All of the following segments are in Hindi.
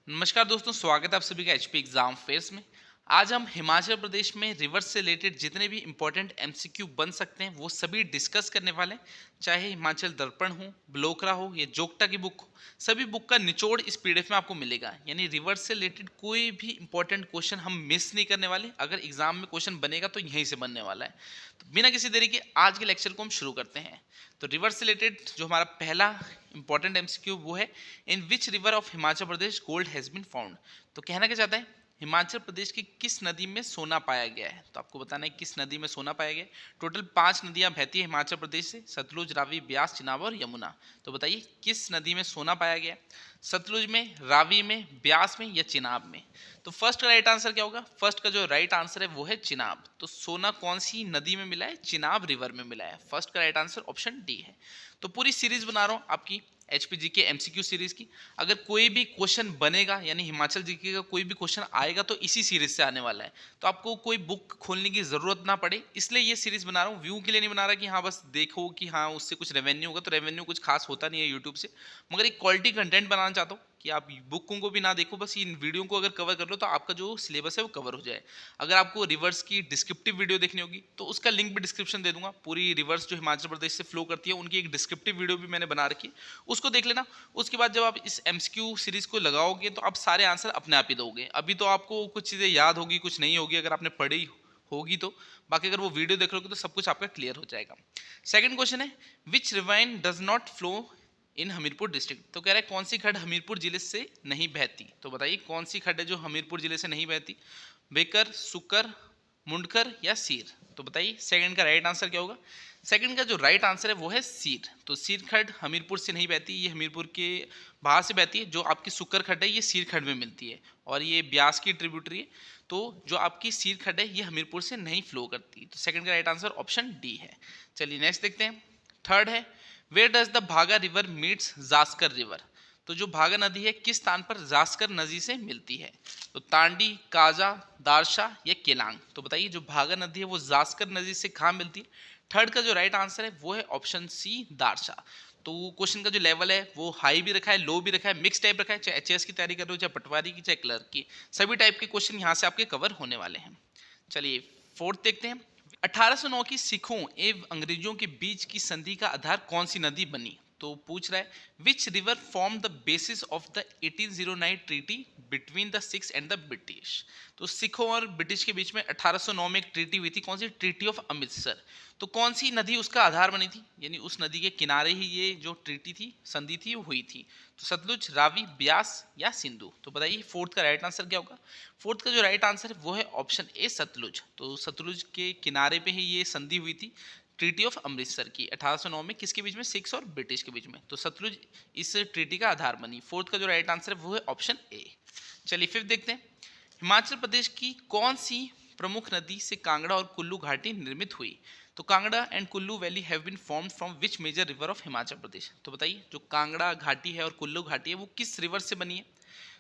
नमस्कार दोस्तों, स्वागत है आप सभी का एचपी एग्जाम फेयर्स में। आज हम हिमाचल प्रदेश में रिवर्स से रिलेटेड जितने भी इंपॉर्टेंट एमसीक्यू बन सकते हैं वो सभी डिस्कस करने वाले हैं। चाहे हिमाचल दर्पण हो, ब्लोकरा हो या जोगटा की बुक हो, सभी बुक का निचोड़ इस पीडीएफ में आपको मिलेगा। यानी रिवर्स से रिलेटेड कोई भी इंपॉर्टेंट क्वेश्चन हम मिस नहीं करने वाले। अगर एग्जाम में क्वेश्चन बनेगा तो यहीं से बनने वाला है। तो बिना किसी देरी के आज के लेक्चर को हम शुरू करते हैं। तो रिवर्स से रिलेटेड जो हमारा पहला इंपॉर्टेंट एमसीक्यू वो है, in which river of Himachal Pradesh gold has been found. तो कहना क्या चाहता है, हिमाचल प्रदेश की किस नदी में सोना पाया गया है। तो आपको बताना है किस नदी में सोना पाया गया है। टोटल 5 नदियां बहती है हिमाचल प्रदेश से, सतलुज, रावी, ब्यास, चिनाब और यमुना। तो बताइए किस नदी में सोना पाया गया है, सतलुज में, रावी में, ब्यास में या चिनाब में। तो फर्स्ट का राइट आंसर क्या होगा? फर्स्ट का जो राइट आंसर है वो है चिनाब। तो सोना कौन सी नदी में मिला है? चिनाब रिवर में मिला है। फर्स्ट का राइट आंसर ऑप्शन डी है। तो पूरी सीरीज बना रहा हूँ आपकी एचपीजी के एमसीक्यू सीरीज की। अगर कोई भी क्वेश्चन बनेगा यानी हिमाचल जीके का कोई भी क्वेश्चन आएगा तो इसी सीरीज से आने वाला है। तो आपको कोई बुक खोलने की जरूरत ना पड़े, इसलिए ये सीरीज बना रहा हूँ। व्यू के लिए नहीं बना रहा कि हाँ बस देखो कि हाँ उससे कुछ रेवेन्यू होगा, तो रेवेन्यू कुछ खास होता नहीं है यूट्यूब से। मगर एक क्वालिटी कंटेंट बनाना चाहता हूँ कि आप बुकों को भी ना देखो, बस इन वीडियो को अगर कवर कर लो तो आपका जो सिलेबस है वो कवर हो जाए। अगर आपको रिवर्स की डिस्क्रिप्टिव वीडियो देखनी होगी तो उसका लिंक भी डिस्क्रिप्शन दे दूंगा। पूरी रिवर्स जो हिमाचल प्रदेश से फ्लो करती है उनकी एक डिस्क्रिप्टिव वीडियो भी मैंने बना रखी है, उसको देख लेना। उसके बाद जब आप इस एमसीक्यू सीरीज को लगाओगे तो आप सारे आंसर अपने आप ही दोगे। अभी तो आपको कुछ चीज़ें याद होगी, कुछ नहीं होगी अगर आपने पढ़ी होगी तो। बाकी अगर वो वीडियो देख लोगे तो सब कुछ आपका क्लियर हो जाएगा। सेकंड क्वेश्चन है, which river does not flow in Hamirpur district. तो कह रहा है कौन सी खड्ड हमीरपुर जिले से नहीं बहती। तो बताइए कौन सी खड्ड है जो हमीरपुर जिले से नहीं बहती? बेकर, सुकर, मुंडकर या सीर। तो बताइए सेकंड का राइट आंसर क्या होगा? सेकंड का जो राइट आंसर है वो है सीर। तो सीर खड्ड हमीरपुर से नहीं बहती, ये हमीरपुर के बाहर से बहती है। जो आपकी सुकर खड्ड है ये सीर खड्ड में मिलती है और ये ब्यास की ट्रिब्यूटरी है। तो जो आपकी सीर खड्ड है ये हमीरपुर से नहीं फ्लो करती। तो सेकंड का राइट आंसर ऑप्शन डी है। चलिए नेक्स्ट देखते हैं। थर्ड है, वेयर डज द भागा रिवर मीट्स जास्कर रिवर। तो जो भागा नदी है किस स्थान पर जास्कर नदी से मिलती है? तो तांडी, काजा, दारशा या केलांग। तो बताइए जो भागा नदी है वो जास्कर नदी से कहाँ मिलती है? थर्ड का जो राइट आंसर है वो है ऑप्शन सी, दारशा। तो क्वेश्चन का जो लेवल है वो हाई भी रखा है, लो भी रखा है, मिक्स टाइप रखा है। चाहे एचएस की तैयारी कर रहे हो, चाहे पटवारी की, चाहे क्लर्क की, सभी टाइप के क्वेश्चन यहाँ से आपके कवर होने वाले हैं। चलिए फोर्थ देखते हैं। 1809 की सिखों एवं अंग्रेजों के बीच की संधि का आधार कौन सी नदी बनी? तो पूछ रहा है, which river form the basis of the 1809 treaty between the six and the British. तो सिखों और ब्रिटिश के बीच में 1809 में एक ट्रीटी हुई थी, कौन सी? Treaty of Amritsar. तो कौन सी नदी उसका आधार बनी थी? यानी उस नदी के किनारे ही ये जो ट्रीटी थी, संधि थी, वो हुई थी। तो सतलुज, रावी, ब्यास या सिंधु। तो बताइए फोर्थ का राइट आंसर क्या होगा? फोर्थ का जो राइट आंसर है वो है ऑप्शन ए, सतलुज। तो सतलुज के किनारे पे ही ये संधि हुई थी ट्रीटी ऑफ अमृतसर की 1809 में। किसके बीच में? सिक्स और ब्रिटिश के बीच में। तो सतलुज इस ट्रीटी का आधार बनी। फोर्थ का जो राइट आंसर है वो है ऑप्शन ए। चलिए फिफ्थ देखते हैं। हिमाचल प्रदेश की कौन सी प्रमुख नदी से कांगड़ा और कुल्लू घाटी निर्मित हुई? तो Kangra and Kullu valley have been formed from which major river of Himachal Pradesh. तो बताइए जो कांगड़ा घाटी है और कुल्लू घाटी है वो किस रिवर से बनी है?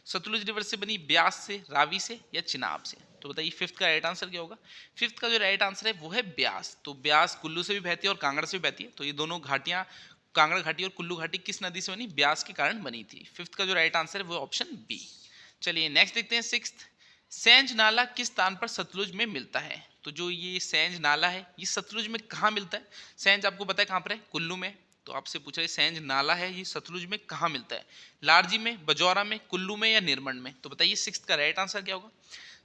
सतलुज रिवर से बनी, ब्यास से, रावी से या चिनाब से। तो बताइए फिफ्थ का राइट आंसर क्या होगा? फिफ्थ का जो राइट आंसर है वो है ब्यास। तो ब्यास कुल्लू से भी बहती है और कांगड़ा से भी बहती है। तो ये दोनों घाटियां, कांगड़ा घाटी और कुल्लू घाटी, किस नदी से बनी? ब्यास के कारण बनी थी। फिफ्थ का जो राइट आंसर है वो ऑप्शन बी। चलिए नेक्स्ट देखते हैं सिक्स्थ। सैंज नाला किस स्थान पर सतलुज में मिलता है? तो जो ये सैंज नाला है ये सतलुज में कहाँ मिलता है? सैंज आपको पता है कहाँ पर है? कुल्लू में। तो आपसे पूछा है सैंज नाला है ये सतलुज में कहाँ मिलता है? लारजी में, बजौरा में, कुल्लू में या निरमंड में। तो बताइए सिक्स्थ का राइट आंसर क्या होगा?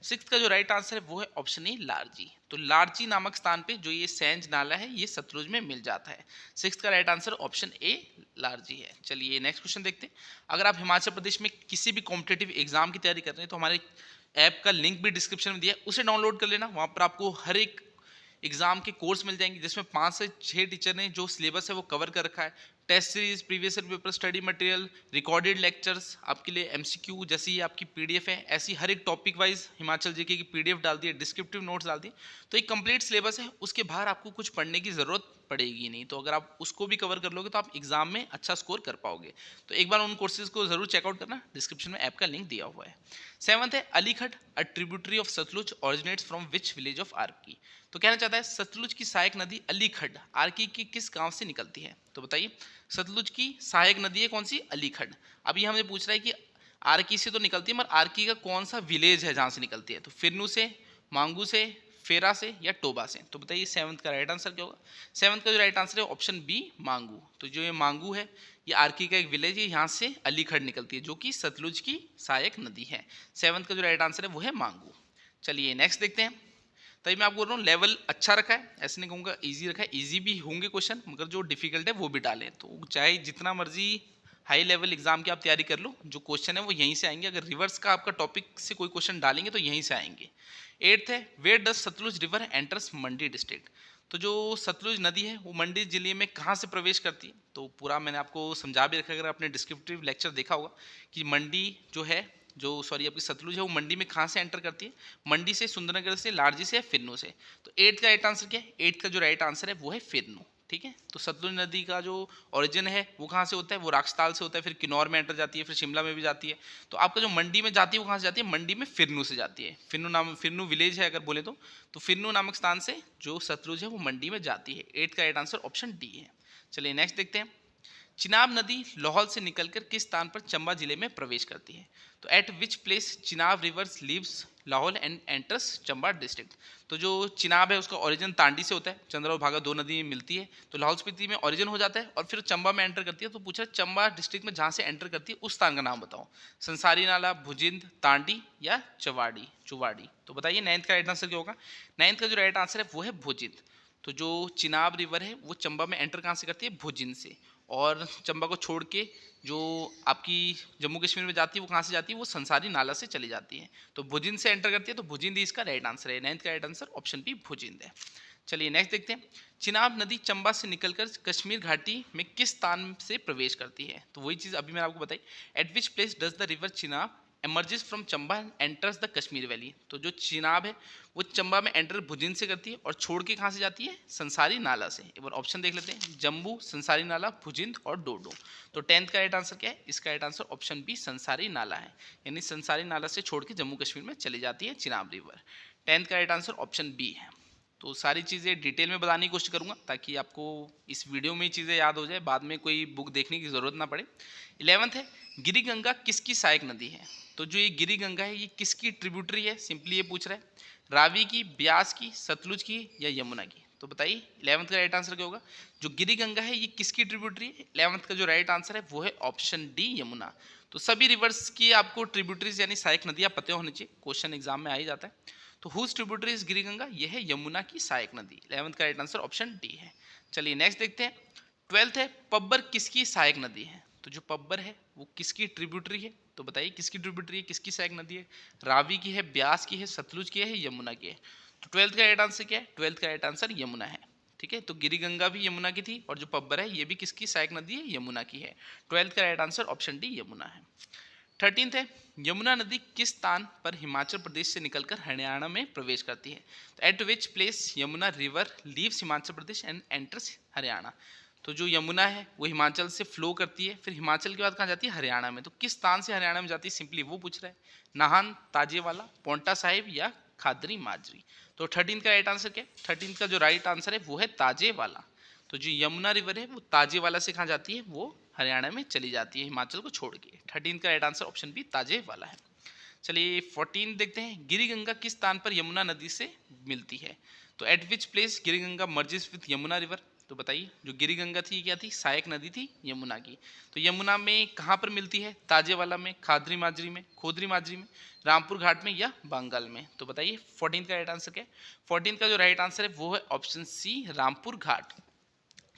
सिक्स्थ का जो राइट आंसर है वो है ऑप्शन ए, लारजी। तो लारजी नामक स्थान पे जो ये सैंज नाला है ये सतलुज में मिल जाता है। सिक्स्थ का राइट आंसर ऑप्शन ए, लारजी है। चलिए नेक्स्ट क्वेश्चन देखते हैं। अगर आप हिमाचल प्रदेश में किसी भी कॉम्पिटेटिव एग्जाम की तैयारी कर रहे हैं तो हमारे ऐप का लिंक भी डिस्क्रिप्शन में दिया है, उसे डाउनलोड कर लेना। वहाँ पर आपको हर एक एग्जाम के कोर्स मिल जाएंगे जिसमें 5 से 6 टीचर ने जो सिलेबस है वो कवर कर रखा है। Test series, previous year paper, study material, recorded lectures, आपके लिए एमसीक्यू, जैसी ये आपकी पीडीएफ है ऐसी हर एक टॉपिक वाइज हिमाचल जीके की पीडीएफ डाल दी है, डिस्क्रिप्टिव नोट्स डाल दिए। तो एक कंप्लीट सिलेबस है, उसके बाहर आपको कुछ पढ़ने की जरूरत पड़ेगी नहीं। तो अगर आप उसको भी कवर कर लोगे तो आप एग्जाम में अच्छा स्कोर कर पाओगे। तो एक बार उन कोर्सेज को जरूर चेकआउट करना, डिस्क्रिप्शन में ऐप का लिंक दिया हुआ है। सेवंथ है, Alikhad, a tributary of Sutlej, originates from which village of Arki. तो कहना चाहता है सतलुज की सहायक नदी अलीखड आर्की के किस गांव से निकलती है? तो बताइए सतलुज की सहायक नदी है कौन सी? अलीखड। अब ये हमें पूछ रहा है कि आरकी से तो निकलती है, मगर आरकी का कौन सा विलेज है जहाँ से निकलती है? तो फिरनू से, मांगू से, फेरा से या टोबा से? तो बताइए सेवंथ का राइट आंसर क्या होगा? सेवंथ का जो राइट आंसर है ऑप्शन बी मांगू। तो जो ये मांगू है ये आरकी का एक विलेज है, यहाँ से अलीखड़ निकलती है जो कि सतलुज की सहायक नदी है। सेवंथ का जो राइट आंसर है वो है मांगू। चलिए नेक्स्ट देखते हैं। तभी मैं आपको बोल रहा हूँ लेवल अच्छा रखा है, ऐसे नहीं कहूँगा इजी रखा है, इजी भी होंगे क्वेश्चन मगर जो डिफिकल्ट है वो भी डालें। तो चाहे जितना मर्जी हाई लेवल एग्जाम की आप तैयारी कर लो, जो क्वेश्चन है वो यहीं से आएंगे। अगर रिवर्स का आपका टॉपिक से कोई क्वेश्चन डालेंगे तो यहीं से आएंगे। एट्थ है where does Sutlej river enters Mandi district? तो जो सतलुज नदी है वो मंडी जिले में कहाँ से प्रवेश करती है? तो पूरा मैंने आपको समझा भी रखा है, अगर आपने डिस्क्रिप्टिव लेक्चर देखा होगा कि मंडी जो है, जो सॉरी आपकी सतलुज है वो मंडी में कहाँ से एंटर करती है? मंडी से, सुंदरनगर से, लारजी से या फिरनू से? तो एट्थ का राइट आंसर क्या है? एट्थ का जो राइट आंसर है वो है फिरनू। ठीक है, तो सतलुज नदी का जो ओरिजिन है वो कहाँ से होता है? वो राक्षताल से होता है, फिर किन्नौर में एंटर जाती है, फिर शिमला में भी जाती है। तो आपका जो मंडी में जाती है वो कहाँ से जाती है? मंडी में फिरनू से जाती है। फिरनू नाम, फिरनू विलेज है अगर बोले तो फिरनू नामक स्थान से जो सतलुज है वो मंडी में जाती है। एट्थ का राइट आंसर ऑप्शन डी है। चलिए नेक्स्ट देखते हैं। चिनाब नदी लाहौल से निकलकर किस स्थान पर चंबा जिले में प्रवेश करती है? तो eight which place Chenab reverse leaves Lahaul and enters Chamba district? तो जो चिनाब है उसका ओरिजिन तांडी से होता है, चंद्रा और भागा दो नदी मिलती है, तो लाहौल स्पीति में ओरिजिन हो जाता है और फिर चंबा में एंटर करती है। तो पूछा चंबा डिस्ट्रिक्ट में जहाँ से एंटर करती है उस स्थान का नाम बताओ। संसारी नाला, भुजिंद, तांडी या चुवाड़ी? तो बताइए नाइन्थ का राइट आंसर क्या होगा? नाइन्थ का जो राइट आंसर है वो है भुजिंद। तो जो चिनाब रिवर है वो चंबा में एंटर कहाँ से करती है? भुजिंद से। और चंबा को छोड़ के जो आपकी जम्मू कश्मीर में जाती है वो कहाँ से जाती है? वो संसारी नाला से चली जाती है। तो भुजिंद से एंटर करती है, तो भुजिंद ही इसका राइट आंसर है। नाइन्थ का राइट आंसर ऑप्शन बी भुजिंद है। चलिए नेक्स्ट देखते हैं। चिनाब नदी चंबा से निकलकर कश्मीर घाटी में किस स्थान से प्रवेश करती है? तो वही चीज़ अभी मैंने आपको बताई। Eight which place does the river Chenab emerges from Chamba and enters the Kashmir valley? तो जो चिनाब है वो चंबा में एंटर भुजिंद से करती है और छोड़ के कहाँ से जाती है? संसारी नाला से। एक बार ऑप्शन देख लेते हैं, जम्मू, संसारी नाला, भुजिंद और डोडो। तो टेंथ का राइट आंसर क्या है? इसका राइट आंसर ऑप्शन बी संसारी नाला है, यानी संसारी नाला से छोड़ के जम्मू कश्मीर में चली जाती है चिनाब रिवर। टेंथ का राइट आंसर ऑप्शन बी है। तो सारी चीज़ें डिटेल में बताने की कोशिश करूंगा ताकि आपको इस वीडियो में ही चीज़ें याद हो जाए, बाद में कोई बुक देखने की ज़रूरत ना पड़े। 11th है गिरी गंगा किसकी सहायक नदी है? तो जो ये गिरी गंगा है ये किसकी ट्रिब्यूटरी है? सिंपली ये पूछ रहा है, रावी की, ब्यास की, सतलुज की या यमुना की? तो बताइए 11th का राइट आंसर क्या होगा? जो गिरी गंगा है ये किसकी ट्रिब्यूटरी है? 11th का जो राइट आंसर है वो है ऑप्शन डी यमुना। तो सभी रिवर्स की आपको ट्रिब्यूटरीज यानी सहायक नदियाँ पता होनी चाहिए, क्वेश्चन एग्जाम में आ ही जाता है। तो whose tributary is Giri Ganga? ये है यमुना की सहायक नदी। 11th का राइट आंसर ऑप्शन डी है। चलिए नेक्स्ट देखते हैं। 12th है पब्बर किसकी सहायक नदी है? तो जो पब्बर है वो किसकी ट्रिब्यूटरी है? तो बताइए किसकी ट्रिब्यूटरी है, किसकी सहायक नदी है? रावी की है, ब्यास की है, सतलुज की है, यमुना की है? तो 12th का राइट आंसर क्या है? 12th का राइट आंसर यमुना है। ठीक है, तो गिरी गंगा भी यमुना की थी और जो पब्बर है ये भी किसकी सहायक नदी है? यमुना की है। 12th का right answer option D Yamuna है। 13th है यमुना नदी किस स्थान पर हिमाचल प्रदेश से निकलकर हरियाणा में प्रवेश करती है? तो eight which place Yamuna river leaves Himachal Pradesh and enters Haryana? तो जो यमुना है वो हिमाचल से फ्लो करती है, फिर हिमाचल के बाद कहाँ जाती है? हरियाणा में। तो किस स्थान से हरियाणा में जाती है सिंपली वो पूछ रहा है। नाहन, ताजेवाला, पोंटा साहिब या खादरी माजरी? तो 13th का राइट आंसर क्या है? 13th का जो राइट आंसर है वो है ताजेवाला। तो जो यमुना रिवर है वो ताजेवाला से कहाँ जाती है? वो हरियाणा में चली जाती है हिमाचल को छोड़ के। 13th का right answer option B Tajewala है। चलिए 14 देखते हैं। गिरी गंगा किस स्थान पर यमुना नदी से मिलती है? तो eight which place Giri Ganga merges with Yamuna river? तो बताइए जो गिरी गंगा थी क्या थी? सहायक नदी थी यमुना की। तो यमुना में कहाँ पर मिलती है? ताजेवाला में, खादरी माजरी में, खोदरी माजरी में, रामपुर घाट में या बंगाल में? तो बताइए 14th का राइट आंसर क्या है? 14th का जो राइट आंसर है वो है ऑप्शन सी रामपुर घाट।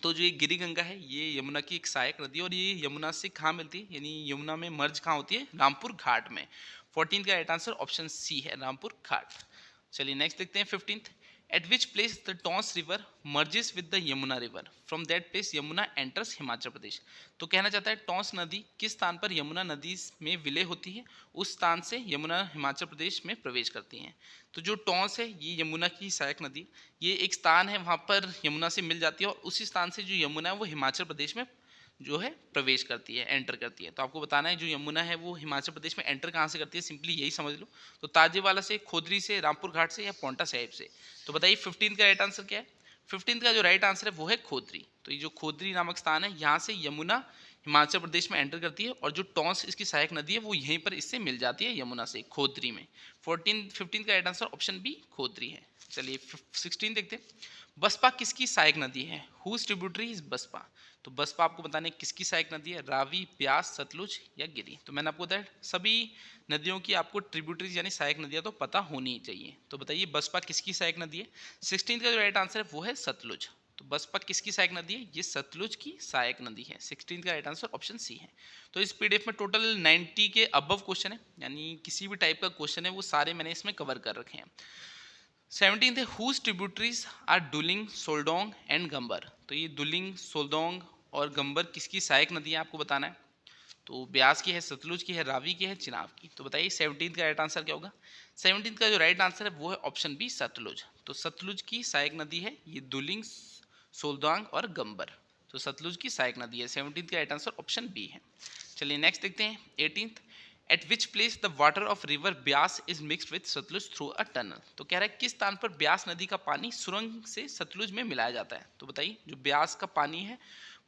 तो जो ये गिरी गंगा है ये यमुना की एक सहायक नदी है और ये यमुना से कहाँ मिलती है, यानी यमुना में मर्ज कहाँ होती है? रामपुर घाट में। 14th का राइट आंसर ऑप्शन सी है रामपुर घाट। चलिए नेक्स्ट देखते हैं 15th। At which place the Tons river merges with the Yamuna river? From that place Yamuna enters Himachal Pradesh? तो कहना चाहता है टॉन्स नदी किस स्थान पर यमुना नदी में विलय होती है, उस स्थान से यमुना हिमाचल प्रदेश में प्रवेश करती हैं। तो जो टॉन्स है ये यमुना की सहायक नदी, ये एक स्थान है वहाँ पर यमुना से मिल जाती है और उसी स्थान से जो यमुना है वो हिमाचल प्रदेश में जो है प्रवेश करती है, एंटर करती है। तो आपको बताना है जो यमुना है वो हिमाचल प्रदेश में एंटर कहाँ से करती है, सिंपली यही समझ लो। तो ताजेवाला से, खोदरी से, रामपुर घाट से या पोंटा साहिब से? तो बताइए 15th का राइट आंसर क्या है? 15th का जो राइट आंसर है वो है खोदरी। तो ये जो खोदरी नामक स्थान है यहाँ से यमुना हिमाचल प्रदेश में एंटर करती है और जो टॉन्स इसकी सहायक नदी है वो यहीं पर इससे मिल जाती है यमुना से, खोदरी में। 15 का राइट आंसर ऑप्शन बी खोदरी है। चलिए 16 देखते हैं। बसपा किसकी सहायक नदी है? Whose tributary is Baspa? तो बसपा आपको बताने किसकी सहायक नदी है? रावी, ब्यास, सतलुज या गिरी? तो मैंने आपको बताया सभी नदियों की आपको ट्रिब्यूटरीज यानी सहायक नदियां तो पता होनी ही चाहिए। तो बताइए बसपा किसकी सहायक नदी है? 16 का जो राइट आंसर है वो है सतलुज। तो बसपा किसकी सहायक नदी है? ये सतलुज की सहायक नदी है। 16 का राइट आंसर ऑप्शन सी है। तो इस पीडीएफ में टोटल 90 के अबव क्वेश्चन है, यानी किसी भी टाइप का क्वेश्चन है वो सारे मैंने इसमें कवर कर रखे हैं। 17 है whose tributaries are डुलिंग, सोलडोंग and Gambar? तो ये डुलिंग, सोलडोंग और गंबर किसकी सहायक नदी है आपको बताना है। तो ब्यास की है, सतलुज की है, रावी की है, चिनाब की? तो बताइए 17 का राइट आंसर क्या होगा? 17 का जो राइट आंसर है वो है ऑप्शन बी सतलुज। तो सतलुज की सहायक नदी है ये दुलिंग, सोलदांग और गंबर। तो सतलुज की सहायक नदी है। 17 का राइट आंसर ऑप्शन बी है। चलिए नेक्स्ट देखते हैं 18th। At which place the water of river Beas is mixed with Sutlej through a tunnel? तो कह रहा है किस स्थान पर ब्यास नदी का पानी सुरंग से सतलुज में मिलाया जाता है? तो बताइए जो ब्यास का पानी है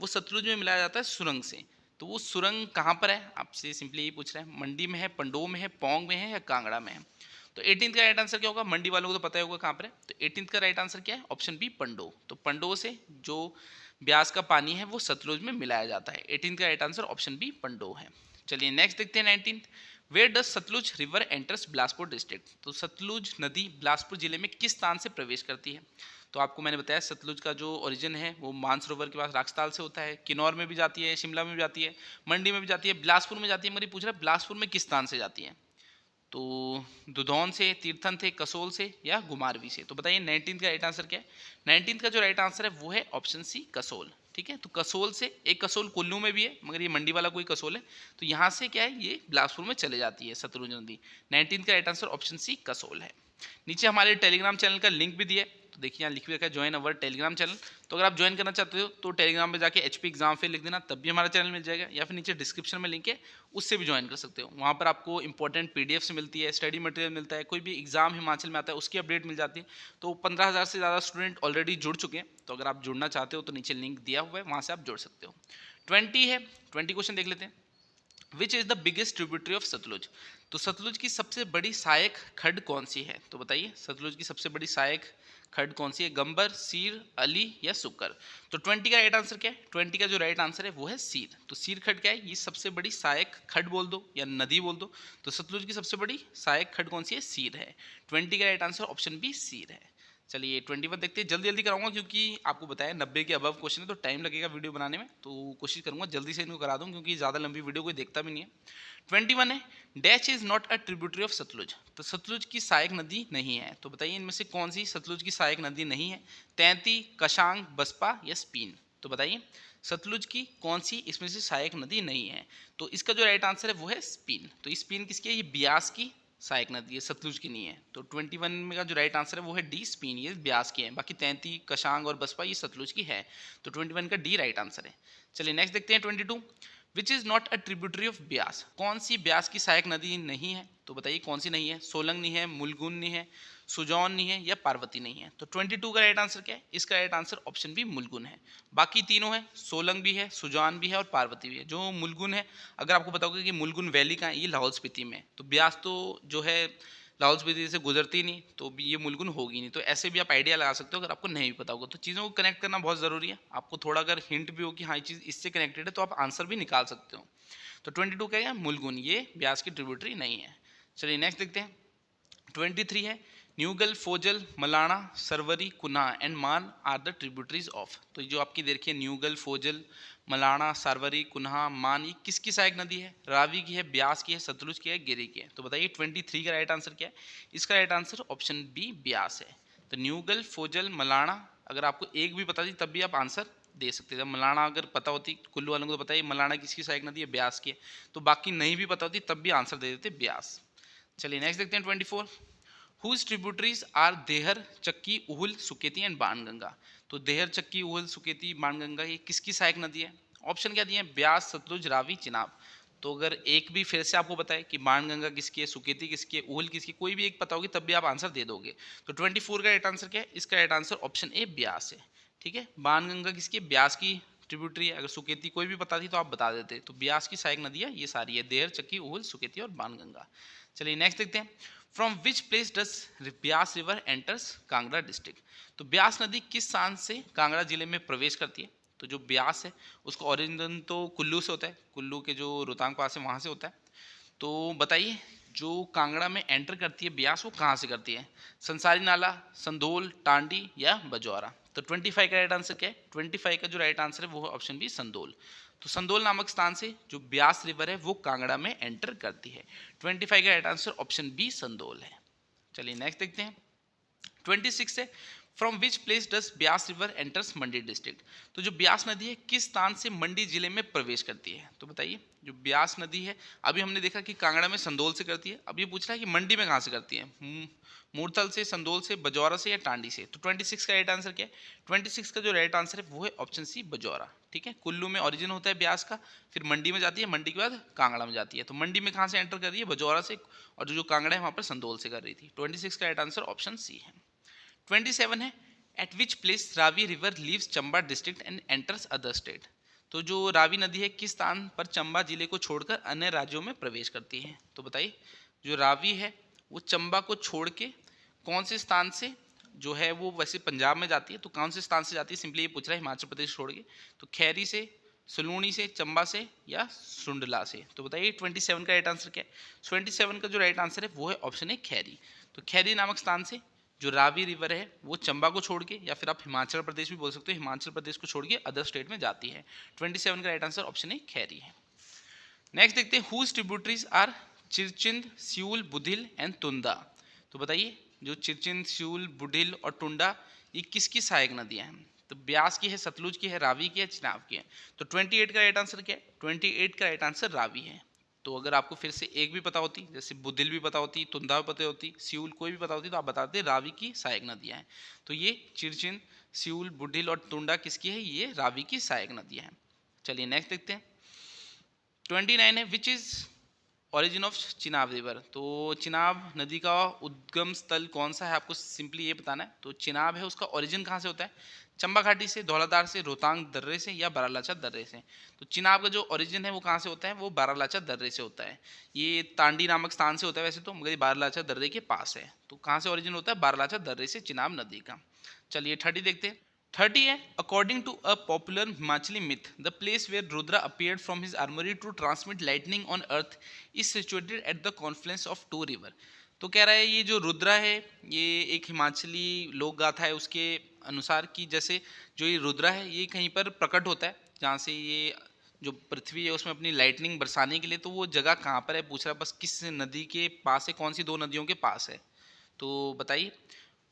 वो सतलुज में मिलाया जाता है सुरंग से। तो वो सुरंग कहाँ पर है? आपसे सिंपली यही पूछ रहे हैं। मंडी में है, पंडोह में है, पौंग में है या कांगड़ा में है? तो 18th का राइट आंसर क्या होगा? मंडी वालों को तो पता ही होगा कहाँ पर है। तो 18th का राइट आंसर क्या है? Option B Pandoh. तो पंडोह से जो ब्यास का पानी है वो सतलुज में मिलाया जाता है। 18th का right answer option B Pandoh है। चलिए नेक्स्ट देखते हैं 19th। Where does Sutlej river enters Bilaspur district? तो सतलुज नदी बिलासपुर जिले में किस स्थान से प्रवेश करती है? तो आपको मैंने बताया सतलुज का जो ओरिजिन है वो मानसरोवर के पास राक्षताल से होता है। किन्नौर में भी जाती है, शिमला में भी जाती है, मंडी में भी जाती है, बिलासपुर में जाती है। मगर पूछ रहा है बिलासपुर में किस स्थान से जाती है? तो दुधौन से, तीर्थन से, कसोल से या गुमारवी से? तो बताइए 19th का राइट आंसर क्या है? 19th का जो राइट आंसर है वो है ऑप्शन सी कसोल। ठीक है, तो कसोल से, एक कसोल कुल्लू में भी है मगर ये मंडी वाला कोई कसोल है, तो यहाँ से क्या है ये बिलासपुर में चले जाती है सतलुज नदी। 19th का right answer option C Kasol है। नीचे हमारे टेलीग्राम चैनल का लिंक भी दिया है, तो देखिए यहाँ लिख भी रखा है ज्वाइन अवर टेलीग्राम चैनल। तो अगर आप ज्वाइन करना चाहते हो तो टेलीग्राम पे जाके HP एग्जाम फेल लिख देना, तब भी हमारा चैनल मिल जाएगा, या फिर नीचे डिस्क्रिप्शन में लिंक है उससे भी ज्वाइन कर सकते हो। वहाँ पर आपको इंपॉर्टेंट PDFs मिलती है, स्टडी मटेरियल मिलता है, कोई भी एग्जाम हिमाचल में आता है उसकी अपडेट मिल जाती है। तो 15,000 से ज़्यादा स्टूडेंट ऑलरेडी जुड़ चुके हैं, तो अगर आप जुड़ना चाहते हो तो नीचे लिंक दिया हुआ है, वहाँ से आप जुड़ सकते हो। 20 है, 20 क्वेश्चन देख लेते हैं। Which is the biggest tributary of Sutlej? तो सतलुज की सबसे बड़ी सहायक खड्ड कौन सी है? तो बताइए सतलुज की सबसे बड़ी सहायक खड्ड कौन सी है? गंबर, सीर, अली या सुकर? तो 20 का राइट आंसर क्या है? 20 का जो राइट आंसर है वो है सीर। तो सीर खड्ड क्या है? ये सबसे बड़ी सहायक खड्ड बोल दो या नदी बोल दो। तो सतलुज की सबसे बड़ी सहायक खड्ड कौन सी है? सीर है। 20 का राइट आंसर ऑप्शन बी सीर है। चलिए 21 देखते हैं। जल्दी जल्दी कराऊंगा क्योंकि आपको बताया 90 के अबव क्वेश्चन है तो टाइम लगेगा वीडियो बनाने में, तो कोशिश करूंगा जल्दी से इनको करा दूं क्योंकि ज़्यादा लंबी वीडियो कोई देखता भी नहीं है। 21 है, dash is not a tributary of Sutlej? तो सतलुज की सहायक नदी नहीं है। तो बताइए इनमें से कौन सी सतलुज की सहायक नदी नहीं है? तैंती, कशांग, बसपा या स्पीन? तो बताइए सतलुज की कौन सी इसमें से सहायक नदी नहीं है? तो इसका जो राइट आंसर है वो है स्पीन। तो स्पीन किसकी है? ये ब्यास की सहायक नदी है, सतलुज की नहीं है। तो 21 में का जो राइट आंसर है वो है डी स्पीन, ये ब्यास की है। बाकी तैंती, कशांग और बसपा ये सतलुज की है। तो 21 का डी राइट आंसर है। चलिए नेक्स्ट देखते हैं 22। Which is not a tributary of Beas? कौन सी ब्यास की सहायक नदी नहीं है? तो बताइए कौन सी नहीं है? सोलंग नहीं है, मुलगुन नहीं है, सुजौन नहीं है या पार्वती नहीं है? तो 22 का राइट आंसर क्या है? इसका राइट आंसर ऑप्शन बी मुलगुन है। बाकी तीनों है, सोलंग भी है, सुजान भी है और पार्वती भी है। जो मुलगुन है, अगर आपको पता होगा कि मुलगुन वैली का है, ये लाहौल स्पीति में है, तो ब्यास तो जो है लाहौल स्पीति से गुजरती नहीं, तो ये मुलगुन होगी नहीं। तो ऐसे भी आप आइडिया लगा सकते हो अगर आपको नहीं पता होगा। तो चीज़ों को कनेक्ट करना बहुत ज़रूरी है। आपको थोड़ा अगर हिंट भी हो कि हाँ ये चीज़ इससे कनेक्टेड है तो आप आंसर भी निकाल सकते हो। तो 22 क्या है? मुलगुन, ये ब्यास की ट्रिब्यूटरी नहीं है। चलिए नेक्स्ट देखते हैं 23 है, न्यूगल, फोजल, मलाना, सरवरी, कुना एंड मान आर द ट्रिब्यूटरीज ऑफ? तो जो आपकी देखिए न्यूगल, फोजल, मलाना, सारवरी, कुन्हा, मान, ये किसकी सहायक नदी है? रावी की है, ब्यास की है, सतलुज की है, गिरी की है? तो बताइए 23 का राइट आंसर क्या है? इसका right answer option B Beas है। तो न्यूगल, फोजल, मलाना, अगर आपको एक भी पता थी तब भी आप आंसर दे सकते थे। मलाना अगर पता होती, कुल्लू वालों को तो पता है मलाना किसकी सहायक नदी है? ब्यास की है। तो बाकी नहीं भी पता होती तब भी आंसर दे देते ब्यास। चलिए नेक्स्ट देखते हैं 24। हुज ट्रिब्यूटरीज आर देहर, चक्की, उहुल, सुकेती एंड बाणगंगा? तो देहर, चक्की, उहुल, सुकेती, बाणगंगा ये किसकी सहायक नदी है? ऑप्शन क्या दिए हैं? ब्यास, सतलुज, रावी, चिनाब। तो अगर एक भी फिर से आपको बताए कि बाणगंगा किसकी है, सुकेती किसकी है, उहुल किसकी, कोई भी एक पता होगी तब भी आप आंसर दे दोगे। तो 24 का राइट आंसर क्या है? इसका राइट आंसर ऑप्शन ए ब्यास है। ठीक है, बाणगंगा किसकी है? ब्यास की ट्रिब्यूटरी है, अगर सुकेती कोई भी पता थी तो आप बता देते। तो ब्यास की सहायक नदियाँ ये सारी है, देहर, चक्की, उहुल, सुकेती और बाणगंगा। चलिए नेक्स्ट देखते हैं, from which place does Beas river enters Kangra district. तो ब्यास नदी किस स्थान से कांगड़ा जिले में प्रवेश करती है। तो जो ब्यास है उसका ओरिजिन तो कुल्लू से होता है, कुल्लू के जो रोहतांग पास है वहाँ से होता है। तो बताइए जो कांगड़ा में एंटर करती है ब्यास वो कहाँ से करती है, संसारी नाला, संदोल, टांडी या बजौरा। तो 25 का राइट आंसर क्या है, 25 का जो राइट आंसर है वो ऑप्शन बी संदोल। तो संदोल नामक स्थान से जो ब्यास रिवर है वो कांगड़ा में एंटर करती है। 25 का right answer option B Sandol है। चलिए नेक्स्ट देखते हैं, 26 है, from which place does Beas river enters Mandi district. तो जो ब्यास नदी है किस स्थान से मंडी जिले में प्रवेश करती है। तो बताइए जो ब्यास नदी है अभी हमने देखा कि कांगड़ा में संदोल से करती है, अब ये पूछ रहा है कि मंडी में कहाँ से करती है, मूर्थल से, संदोल से, बजौरा से या टांडी से। तो 26 का राइट आंसर क्या है, 26 का जो राइट आंसर है वो है ऑप्शन सी बजौरा। ठीक है, कुल्लू में ओरिजिन होता है ब्यास का, फिर मंडी में जाती है, मंडी के बाद कांगड़ा में जाती है। तो मंडी में कहाँ से एंटर कर रही है, बजौरा से, और जो कांगड़ा है वहाँ पर संदोल से कर रही थी। 26 का राइट आंसर ऑप्शन सी है। 27 है, eight which place Ravi river leaves Chamba district and enters other state. तो जो रावी नदी है किस स्थान पर चंबा जिले को छोड़कर अन्य राज्यों में प्रवेश करती है। तो बताइए जो रावी है वो चंबा को छोड़ के कौन से स्थान से जो है वो वैसे पंजाब में जाती है, तो कौन से स्थान से जाती है, सिंपली ये पूछ रहा है हिमाचल प्रदेश छोड़ के। तो खैरी से, सलूणी से, चंबा से या सुंडला से। तो बताइए 27 का राइट आंसर क्या है, 27 का जो राइट आंसर है वो है ऑप्शन है खैरी। तो खैरी नामक स्थान से जो रावी रिवर है वो चंबा को छोड़ के, या फिर आप हिमाचल प्रदेश भी बोल सकते हो, हिमाचल प्रदेश को छोड़ के अदर स्टेट में जाती है। 27 का राइट आंसर ऑप्शन है खैरी है। नेक्स्ट देखते हैं, हुज ट्रिब्यूटरीज आर चिरचिंद, स्यूल, बुधिल एंड तुंदा। तो बताइए जो चिरचिंद, स्यूल, बुधिल और टुंडा ये किसकी सहायक नदियां हैं। तो ब्यास की है, सतलुज की है, रावी की है, चिनाब की है। तो 28 का राइट आंसर क्या है, 28 का राइट आंसर रावी है। तो अगर आपको फिर से एक भी पता होती, जैसे बुधिल भी पता होती, तुंदा भी पता होती, स्यूल कोई भी पता होती, तो आप बताते रावी की सहायक नदियां हैं। तो ये चिरचिंद, स्यूल, बुधिल और टुंडा किसकी है, ये रावी की सहायक नदियां हैं। चलिए नेक्स्ट देखते हैं, 29 है, which is origin of Chenab river. तो चिनाब नदी का उद्गम स्थल कौन सा है, आपको सिंपली ये बताना है। तो चिनाब है उसका ओरिजिन कहाँ से होता है, चंबा घाटी से, धौलाधार से, रोहतांग दर्रे से या बारालाचा दर्रे से। तो चिनाब का जो ओरिजिन है वो कहाँ से होता है, वो बारालाचा दर्रे से होता है। ये तांडी नामक स्थान से होता है वैसे तो, मगर ये बारालाचा दर्रे के पास है। तो कहाँ से ओरिजिन होता है, बारालाचा दर्रे से चिनाब नदी का। चलिए 30 देखते हैं, 30 है, according to a popular Himachali myth the place where Rudra appeared from his armoury to transmit lightning on earth is situated at the confluence of two river. तो कह रहा है ये जो रुद्रा है ये एक हिमाचली लोक गाथा है उसके अनुसार कि जैसे जो ये रुद्रा है ये कहीं पर प्रकट होता है जहाँ से ये जो पृथ्वी है उसमें अपनी लाइटनिंग बरसाने के लिए, तो वो जगह कहाँ पर है पूछ रहा है, बस किस नदी के पास है, कौन सी दो नदियों के पास है। तो बताइए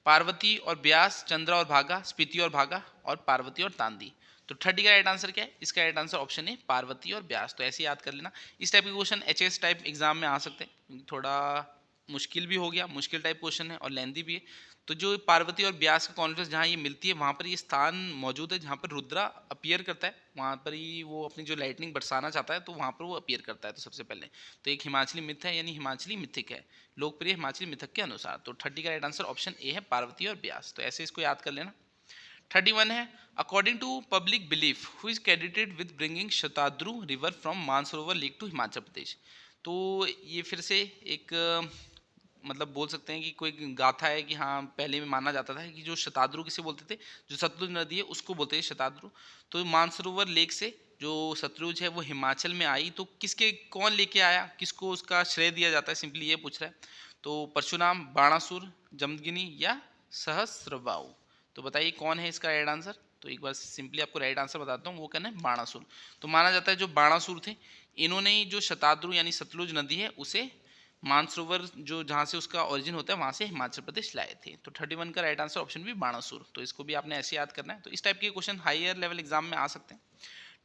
पार्वती और ब्यास, चंद्रा और भागा, स्पीति और भागा और पार्वती और तांदी। तो 30 का राइट आंसर क्या है, इसका राइट आंसर ऑप्शन है पार्वती और ब्यास। तो ऐसे याद कर लेना, इस टाइप के क्वेश्चन एचएस टाइप एग्जाम में आ सकते हैं, थोड़ा मुश्किल भी हो गया, मुश्किल टाइप क्वेश्चन है और लेंदी भी है। तो जो पार्वती और ब्यास का कॉन्फ्लुएंस जहाँ ये मिलती है वहाँ पर ये स्थान मौजूद है जहाँ पर रुद्रा अपीयर करता है, वहाँ पर ही वो अपनी जो लाइटनिंग बरसाना चाहता है तो वहाँ पर वो अपीयर करता है। तो सबसे पहले तो एक हिमाचली मिथ है, यानी हिमाचली मिथिक है, लोकप्रिय हिमाचली मिथक के अनुसार। तो 30 का राइट आंसर ऑप्शन ए है पार्वती और ब्यास। तो ऐसे इसको याद कर लेना। 31 है, according to public belief who is credited with bringing Shatadru river from Mansarovar lake to Himachal Pradesh. तो ये फिर से एक मतलब बोल सकते हैं कि कोई गाथा है कि हाँ पहले में माना जाता था कि जो शताद्रु किसे बोलते थे, जो सतलुज नदी है उसको बोलते हैं शताद्रु। तो मानसरोवर लेक से जो सतलुज है वो हिमाचल में आई, तो किसके कौन लेके आया, किसको उसका श्रेय दिया जाता है, सिंपली ये पूछ रहा है। तो परशुराम, बाणासुर, जमदगिनी या सहस्रबाहु। तो बताइए कौन है इसका राइट आंसर। तो एक बार सिंपली आपको राइट आंसर बताता हूँ, वो कहना है बाणासुर। तो माना जाता है जो बाणासुर थे इन्होंने ही जो शताद्रु यानी सतलुज नदी है उसे मानसरोवर जो जहाँ से उसका ओरिजिन होता है वहाँ से हिमाचल प्रदेश लाए थे। तो 31 का राइट आंसर ऑप्शन भी बाणासुर। तो इसको भी आपने ऐसे याद करना है। तो इस टाइप के क्वेश्चन हायर लेवल एग्जाम में आ सकते हैं।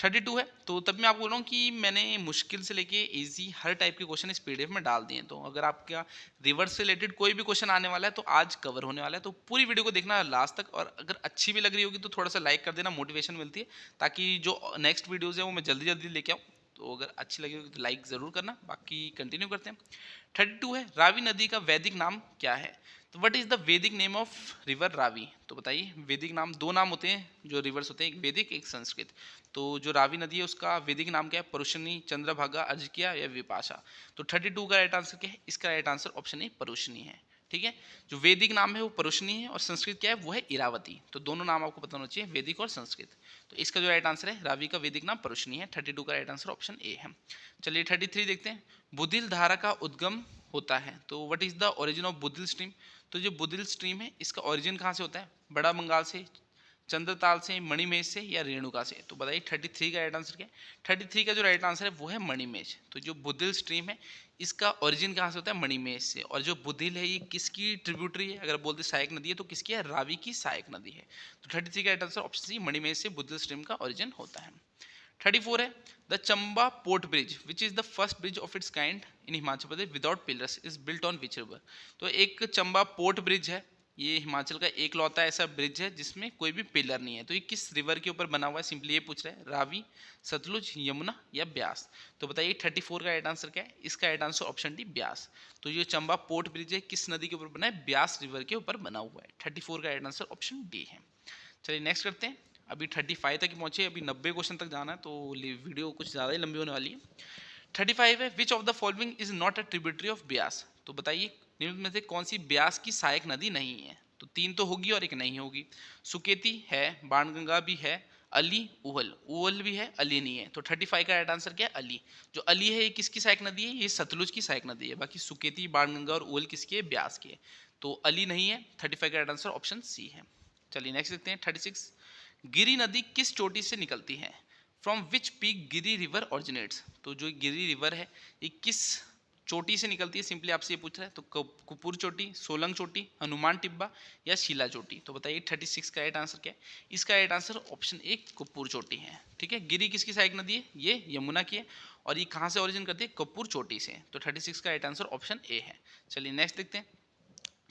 32 है, तो तब मैं आपको बोल रहा हूँ कि मैंने मुश्किल से लेके इजी हर टाइप के क्वेश्चन इस पीडीएफ में डाल दिए हैं। तो अगर आपका रिवर से रिलेटेड कोई भी क्वेश्चन आने वाला है तो आज कवर होने वाला है। तो पूरी वीडियो को देखना लास्ट तक, और अगर अच्छी भी लग रही होगी तो थोड़ा सा लाइक कर देना, मोटिवेशन मिलती है, ताकि जो नेक्स्ट वीडियोज़ है वो मैं जल्दी जल्दी लेके आऊँ। तो अगर अच्छी लगी तो लाइक ज़रूर करना, बाकी कंटिन्यू करते हैं। 32 है, रावी नदी का वैदिक नाम क्या है? तो व्हाट इज द वैदिक नेम ऑफ रिवर रावी? तो बताइए, वैदिक नाम, दो नाम होते हैं जो रिवर्स होते हैं, एक वैदिक एक संस्कृत। तो जो रावी नदी है उसका वैदिक नाम क्या है? परुशनी, चंद्रभागा, अर्जिकिया या विपाशा? तो 32 का राइट आंसर क्या है? इसका राइट आंसर ऑप्शन ए परुशनी है। ठीक है, जो वैदिक नाम है वो परुशनी है और संस्कृत क्या है? वो है इरावती। तो दोनों नाम आपको पता होना चाहिए, वैदिक और संस्कृत। तो इसका जो राइट आंसर है, रावी का वैदिक नाम परुशनी है। 32 का राइट आंसर ऑप्शन ए है। चलिए 33 देखते हैं। बुधिल धारा का उद्गम होता है, तो what is the origin of Budhil stream? तो जो बुधिल स्ट्रीम है इसका ओरिजिन कहाँ से होता है? बड़ा बंगाल से, चंद्रताल से, मणिमेश से या रेणुका से? तो बताइए 33 का राइट आंसर क्या है? 33 का जो राइट आंसर है वो है मणिमेश। तो जो बुधिल स्ट्रीम है इसका ओरिजिन कहाँ से होता है? मणिमेश से। और जो बुधिल है ये किसकी ट्रिब्यूटरी है? अगर बोलते सहायक नदी है तो किसकी है? रावी की सहायक नदी है। तो 33 का राइट आंसर ऑप्शन सी, मणिमेश से बुधिल स्ट्रीम का ओरिजिन होता है। 34 है, the Chamba port bridge which is the first bridge of its kind in Himachal Pradesh without pillars is built on which river? तो एक चंबा पोर्ट ब्रिज है, ये हिमाचल का एक लौता ऐसा ब्रिज है जिसमें कोई भी पिलर नहीं है। तो ये किस रिवर के ऊपर बना हुआ है? सिंपली ये पूछ रहा है, रावी, सतलुज, यमुना या ब्यास? तो बताइए 34 का राइट आंसर क्या है? इसका right answer option D, Beas. तो ये चंबा पोर्ट ब्रिज है किस नदी के ऊपर बना है? ब्यास रिवर के ऊपर बना हुआ है। 34 का राइट आंसर ऑप्शन डी है। चलिए नेक्स्ट करते हैं। अभी 35 तक पहुंचे, अभी 90 क्वेश्चन तक जाना है, तो वीडियो कुछ ज़्यादा ही लंबी होने वाली है। 35 है, which of the following is not a tributary of Beas? तो बताइए निम्न में से कौन सी ब्यास की सहायक नदी नहीं है? तो 3 तो होगी और एक नहीं होगी। सुकेती है, बाणगंगा भी है, अली, उहल, उहल भी है, अली नहीं है। तो 35 का राइट आंसर क्या है? अली। जो अली है ये किसकी सहायक नदी है? ये सतलुज की सहायक नदी है। बाकी सुकेती, बाणगंगा और उहल किसकी है? ब्यास की है। तो अली नहीं है। 35 का राइट आंसर ऑप्शन सी है। चलिए नेक्स्ट देखते हैं 36। गिरी नदी किस चोटी से निकलती है? From which peak Giri river originates? तो जो गिरी रिवर है ये किस चोटी से निकलती है? सिंपली आपसे ये पूछ रहा है। तो कुपुर चोटी, सोलंग चोटी, हनुमान टिब्बा या शिला चोटी? तो बताइए 36 का राइट आंसर क्या है? इसका राइट आंसर ऑप्शन ए, कुपुर चोटी है। ठीक है, गिरी किसकी सहायक नदी है? ये यमुना की है। और ये कहाँ से ओरिजिन करती है? कपूर चोटी से। तो 36 का राइट आंसर ऑप्शन ए है। चलिए नेक्स्ट देखते हैं।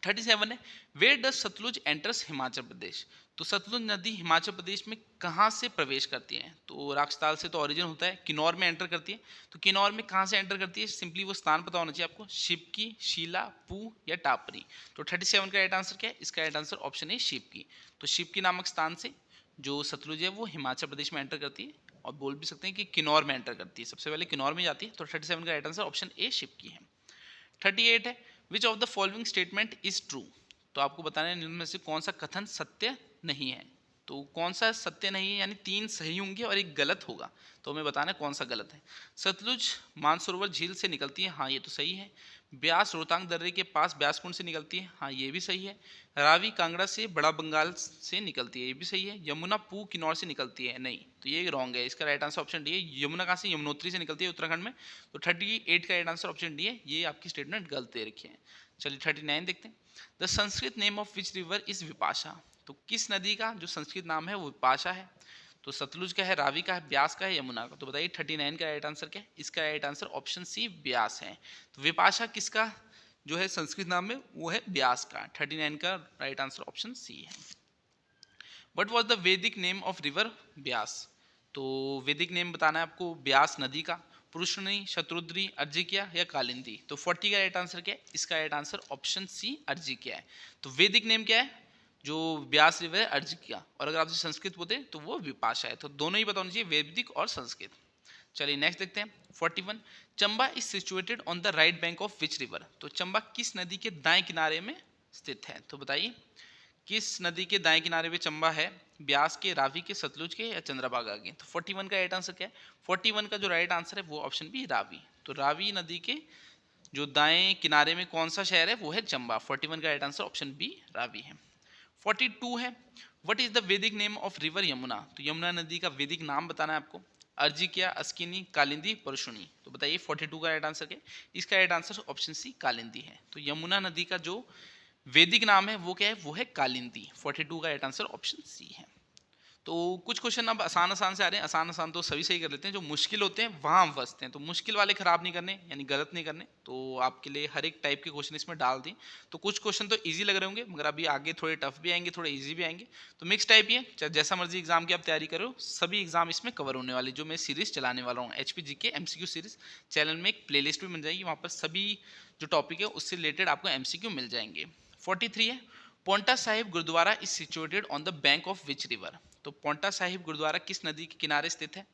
37 है, where does Sutlej enters Himachal Pradesh? तो सतलुज नदी हिमाचल प्रदेश में कहाँ से प्रवेश करती है? तो राक्षताल से तो ओरिजिन होता है, किन्नौर में एंटर करती है। तो किन्नौर में कहाँ से एंटर करती है? सिंपली वो स्थान पता होना चाहिए आपको, शिवकी, शीला, पू या टापरी? तो 37 का राइट आंसर क्या है? इसका राइट आंसर ऑप्शन है शिवकी। तो शिवकी नामक स्थान से जो सतलुज है वो हिमाचल प्रदेश में एंटर करती है, और बोल भी सकते हैं कि किन्नौर में एंटर करती है, सबसे पहले किन्नौर में जाती है। तो 37 का right answer option A, Shivki है। 38 है, which of the following statement is true? तो आपको बताना है इनमें से कौन सा कथन सत्य नहीं है। तो कौन सा सत्य नहीं है, यानी 3 सही होंगे और एक गलत होगा, तो हमें बताना है कौन सा गलत है। सतलुज मानसरोवर झील से निकलती है, हाँ ये तो सही है। ब्यास रोहतांग दर्रे के पास ब्यासकुंड से निकलती है, हाँ ये भी सही है। रावी कांगड़ा से बड़ा बंगाल से निकलती है, ये भी सही है। यमुना पू किन्नौर से निकलती है, नहीं, तो ये रॉन्ग है। इसका राइट आंसर ऑप्शन डी है। यमुना कहाँ से? यमुनोत्री से निकलती है उत्तराखंड में। तो 38 का राइट आंसर ऑप्शन डी है, ये आपकी स्टेटमेंट गलत दे रखी है। चलिए 39 देखते हैं। The Sanskrit name of which river is Vipasha? तो किस नदी का जो संस्कृत नाम है वो विपाशा है? तो सतलुज का है, रावी का है, ब्यास का है, यमुना का? तो बताइए 39 का राइट आंसर क्या है? इसका right answer option C, Beas है। तो विपाशा किसका जो है संस्कृत नाम में? वो है ब्यास का। 39 का राइट आंसर ऑप्शन सी है। व्हाट वाज द वैदिक नेम ऑफ रिवर ब्यास? तो वैदिक नेम बताना है आपको ब्यास नदी का, पुरुषनी, शत्रुद्री, अर्जिकिया या कालिंदी? तो 40 का राइट आंसर क्या है? इसका राइट आंसर ऑप्शन सी, अर्जिकिया है। तो वैदिक नेम क्या है जो ब्यास रिवर है? अर्जिकिया। और अगर आपसे संस्कृत बोलते तो वो विपाशा है। तो दोनों ही पता होना चाहिए, वैदिक और संस्कृत। चलिए नेक्स्ट देखते हैं 41। Chamba is situated on the right bank of which river? तो चंबा किस नदी के दाएं किनारे में स्थित है? तो बताइए किस नदी के दाएं किनारे पे चंबा है? ब्यास के, रावी के, सतलुज के या चंद्रभागा के? तो 41 का राइट आंसर क्या है? 41 का जो राइट आंसर है वो ऑप्शन बी, रावी। तो रावी नदी के जो दाएं किनारे में कौन सा शहर है? वो है चंबा। 41 का right answer option B, Ravi है। 42 है, व्हाट इज द वैदिक नेम ऑफ रिवर यमुना? तो यमुना नदी का वैदिक नाम बताना है आपको। अर्जिकिया, अस्किनी, कालिंदी, परशुनी? तो बताइए 42 का राइट आंसर क्या है? इसका right answer option C, Kalindi है। तो यमुना नदी का जो वैदिक नाम है वो क्या है? वो है कालिंदी। 42 का राइट आंसर ऑप्शन सी है। तो कुछ क्वेश्चन अब आसान आसान से आ रहे हैं, आसान आसान तो सभी सही कर लेते हैं, जो मुश्किल होते हैं वहाँ हम फंसते हैं, तो मुश्किल वाले खराब नहीं करने यानी गलत नहीं करने। तो आपके लिए हर एक टाइप के क्वेश्चन इसमें डाल दिए। तो कुछ क्वेश्चन तो इजी लग रहे होंगे, मगर अभी आगे थोड़े टफ भी आएंगे, थोड़े इजी भी आएंगे। तो मिक्स टाइप ही है, चाहे जैसा मर्जी एग्जाम की आप तैयारी करो, सभी एग्जाम इसमें कवर होने वाले, जो मैं सीरीज चलाने वाला हूँ HPG के MCQ सीरीज। चैनल में एक प्ले भी मिल जाएगी, वहाँ पर सभी जो टॉपिक है उससे रिलेटेड आपको MCQ मिल जाएंगे। 43 है, Paonta Sahib gurdwara is situated on the bank of which river. तो पोंटा साहिब गुरुद्वारा किस नदी के किनारे स्थित है?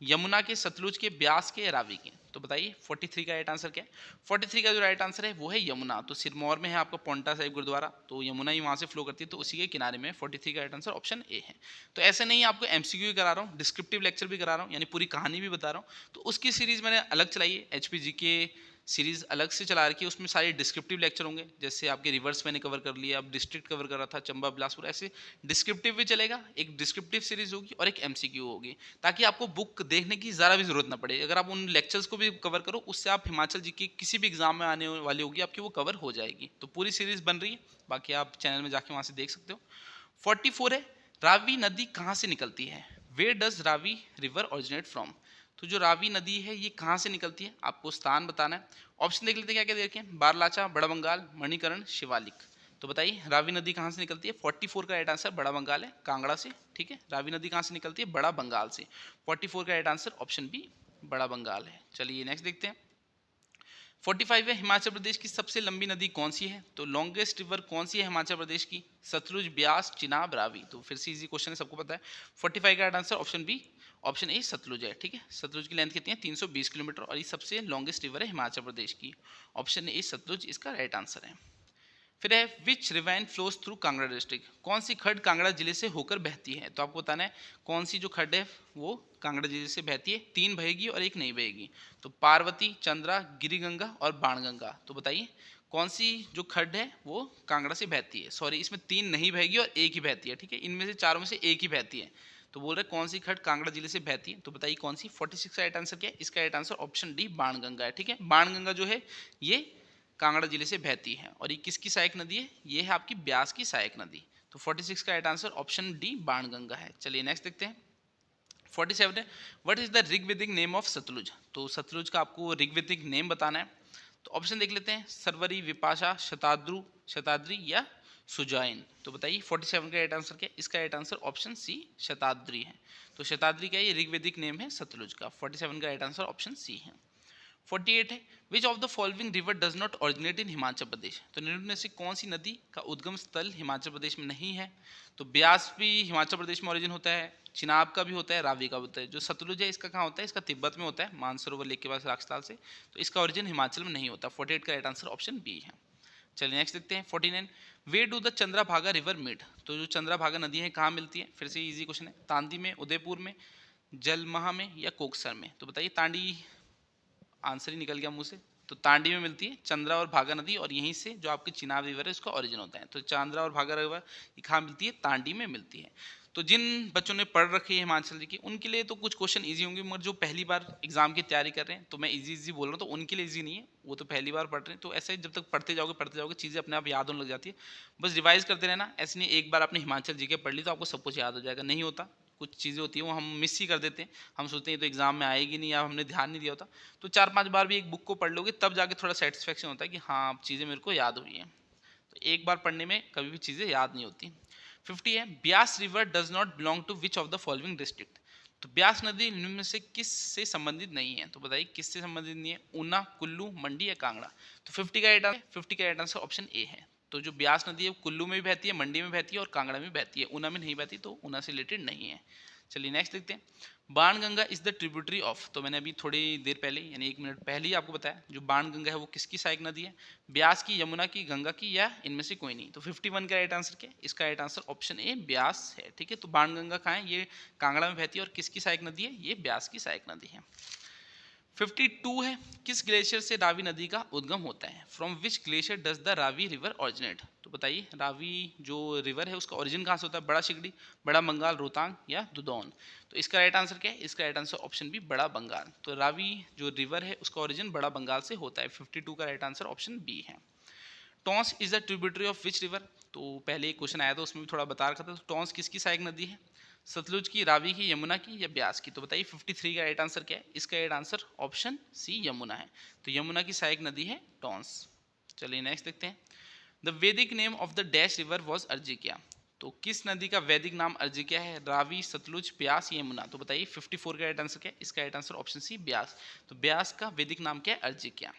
यमुना के, सतलुज के, ब्यास के, रावी के? तो बताइए 43 का राइट आंसर क्या है? 43 का जो राइट आंसर है वो है यमुना। तो सिरमौर में है आपका पोंटा साहिब गुरुद्वारा, तो यमुना ही वहाँ से फ्लो करती है, तो उसी के किनारे में 43 का राइट आंसर ऑप्शन ए है। तो ऐसे नहीं आपको MCQ करा रहा हूँ, डिस्क्रिप्टिव लेक्चर भी करा रहा हूँ, यानी पूरी कहानी भी बता रहा हूँ। तो उसकी सीरीज मैंने अलग चलाई है, HPG के सीरीज अलग से चला रखी है, उसमें सारे डिस्क्रिप्टिव लेक्चर होंगे। जैसे आपके रिवर्स मैंने कवर कर लिया, अब डिस्ट्रिक्ट कवर कर रहा था, चंबा बिलासपुर, ऐसे डिस्क्रिप्टिव भी चलेगा। एक डिस्क्रिप्टिव सीरीज होगी और एक MCQ होगी, ताकि आपको बुक देखने की ज़रा भी जरूरत ना पड़े। अगर आप उन लेक्चर्स को भी कवर करो, उससे आप हिमाचल जी की किसी भी एग्जाम में आने वाली होगी आपकी, वो कवर हो जाएगी। तो पूरी सीरीज बन रही है, बाकी आप चैनल में जाके वहाँ से देख सकते हो। 44 है, रावी नदी कहाँ से निकलती है? Where does Ravi river originate from? तो जो रावी नदी है ये कहाँ से निकलती है, आपको स्थान बताना है। ऑप्शन देख लेते हैं, क्या क्या देखें, बारलाचा, बड़ा बंगाल, मणिकरण, शिवालिक। तो बताइए रावी नदी कहाँ से निकलती है? 44 का राइट आंसर बड़ा बंगाल है, कांगड़ा से। ठीक है, रावी नदी कहाँ से निकलती है? बड़ा बंगाल से। 44 का राइट आंसर ऑप्शन बी बड़ा बंगाल है। चलिए नेक्स्ट देखते हैं। 45 है, हिमाचल प्रदेश की सबसे लंबी नदी कौन सी है? तो लॉन्गेस्ट रिवर कौन सी है हिमाचल प्रदेश की? सतलुज, ब्यास, चिनाब, रावी? तो फिर से इजी क्वेश्चन है, सबको पता है। 45 का right answer option B, option A Sutlej है। ठीक है, सतलुज की लेंथ कितनी है? 320 किलोमीटर, और ये सबसे लॉन्गेस्ट रिवर है हिमाचल प्रदेश की। ऑप्शन ए सतलुज इसका राइट आंसर है। फिर है, which ravine flows through Kangra district? कौन सी खड्ड कांगड़ा जिले से होकर बहती है? तो आपको बताना है कौन सी जो खड्ड है वो कांगड़ा जिले से बहती है। 3 बहेगी और एक नहीं बहेगी। तो पार्वती, चंद्रा, गिरिगंगा और बाणगंगा। तो बताइए कौन सी जो खड्ड है वो कांगड़ा से बहती है? सॉरी, इसमें 3 नहीं बहेगी और एक ही बहती है। ठीक है, इनमें से चारों में से एक ही बहती है। तो बोल रहे कौन सी खड्ड कांगड़ा जिले से बहती है? तो बताइए कौन सी। 46 का राइट आंसर क्या है? इसका right answer option D Banganga है। ठीक है, बाणगंगा जो है ये कांगड़ा जिले से बहती है, और ये किसकी सहायक नदी है? ये है आपकी ब्यास की सहायक नदी। तो 46 का right answer option D Banganga है। चलिए नेक्स्ट देखते हैं। 47 है, what is the Rigvedic name of Sutlej? तो सतलुज का आपको ऋग्वेदिक नेम बताना है। तो ऑप्शन देख लेते हैं, सरवरी, विपाशा, शताद्रु, शताद्री या सुजाइन? तो बताइए 47 का राइट आंसर क्या है? इसका राइट आंसर ऑप्शन सी शताद्री है। तो शताद्री का ये ऋग्वेदिक नेम है सतलुज का। 47 का राइट आंसर ऑप्शन सी है। 48 है, which of the following river does not originate in Himachal Pradesh? तो निम्न में से कौन सी नदी का उद्गम स्थल हिमाचल प्रदेश में नहीं है? तो ब्यास भी हिमाचल प्रदेश में ओरिजिन होता है, चिनाब का भी होता है, रावी का भी होता है। जो सतलुज है इसका कहाँ होता है? इसका तिब्बत में होता है, मानसरोवर लेक के पास राजस्थान से। तो इसका ओरिजिन हिमाचल में नहीं होता। 48 का राइट आंसर ऑप्शन बी है। चलिए नेक्स्ट देखते हैं। 49, where do the Chandrabhaga river meet? तो जो चंद्रभागा नदी है कहाँ मिलती है? फिर से इजी क्वेश्चन है। तांदी में, उदयपुर में, जलमहा में या कोकसर में? तो बताइए, तांडी आंसर ही निकल गया मुंह से। तो तांडी में मिलती है चंद्रा और भागा नदी, और यहीं से जो आपकी चिनाब रिवर है उसका ओरिजिन होता है। तो चंद्रा और भागा रिवर ये कहाँ मिलती है? तांडी में मिलती है। तो जिन बच्चों ने पढ़ रखी है हिमाचल जी की, उनके लिए तो कुछ क्वेश्चन इजी होंगे, मगर जो पहली बार एग्जाम की तैयारी कर रहे हैं, तो मैं इजी बोल रहा हूँ, तो उनके लिए इजी नहीं है, वो तो पहली बार पढ़ रहे हैं। तो ऐसे जब तक पढ़ते जाओगे चीज़ें अपने आप याद होने लग जाती है। बस रिवाइज करते रहना, ऐसे नहीं एक बार आपने हिमाचल जी के पढ़ ली तो आपको सब कुछ याद हो जाएगा, नहीं होता। कुछ चीज़ें होती हैं वो हम मिस ही कर देते हैं, हम सोचते हैं तो एग्जाम में आएगी नहीं, या हमने ध्यान नहीं दिया होता। तो 4-5 बार भी एक बुक को पढ़ लोगे तब जाके थोड़ा सेटिस्फेक्शन होता है कि हाँ चीज़ें मेरे को याद हुई हैं। तो एक बार पढ़ने में कभी भी चीज़ें याद नहीं होती। 50 है, Beas river does not belong to which of the following district? तो ब्यास नदी निम्न में से किस से संबंधित नहीं है? तो बताइए किस से संबंधित नहीं है? ऊना, कुल्लू, मंडी या कांगड़ा? तो 50 का राइट आंसर ऑप्शन ए है। तो जो ब्यास नदी है वो कुल्लू में भी बहती है, मंडी में बहती है और कांगड़ा में बहती है, ऊना में नहीं बहती, तो ऊना से रिलेटेड नहीं है। चलिए नेक्स्ट देखते हैं। Banganga is the tributary of? तो मैंने अभी थोड़ी देर पहले यानी 1 मिनट पहले ही आपको बताया, जो बाणगंगा है वो किसकी सहायक नदी है? ब्यास की, यमुना की, गंगा की या इनमें से कोई नहीं? तो 51 का राइट आंसर क्या है? इसका राइट आंसर ऑप्शन ए ब्यास है। ठीक है, तो बाणगंगा कहाँ है? ये कांगड़ा में बहती है, और किसकी सहायक नदी है? ये ब्यास की सहायक नदी है। 52 है, किस ग्लेशियर से रावी नदी का उद्गम होता है? From which glacier does the Ravi river originate? तो बताइए रावी जो रिवर है उसका ओरिजिन कहाँ से होता है? बड़ा शिगड़ी, बड़ा बंगाल, रोहतांग या दुदौन? तो इसका राइट आंसर क्या है? इसका राइट आंसर ऑप्शन बी बड़ा बंगाल। तो रावी जो रिवर है उसका ओरिजिन बड़ा बंगाल से होता है। 52 का राइट आंसर ऑप्शन बी है। Tons is the tributary of which river? तो पहले एक क्वेश्चन आया था उसमें भी थोड़ा बता रखा था। तो टॉन्स किसकी सहायक नदी है? सतलुज की, रावी की, यमुना की या ब्यास की? तो बताइए 53 का राइट आंसर क्या है? इसका right answer option C Yamuna है। तो यमुना की सहायक नदी है टॉन्स। चलिए नेक्स्ट देखते हैं। द वैदिक name of the dash river was Arjikiya. तो किस नदी का वैदिक नाम अर्जिकिया है? रावी, सतलुज, ब्यास, यमुना? तो बताइए 54 का राइट आंसर क्या है? इसका right answer option C Beas. तो ब्यास का वैदिक नाम क्या है? अर्जिकिया।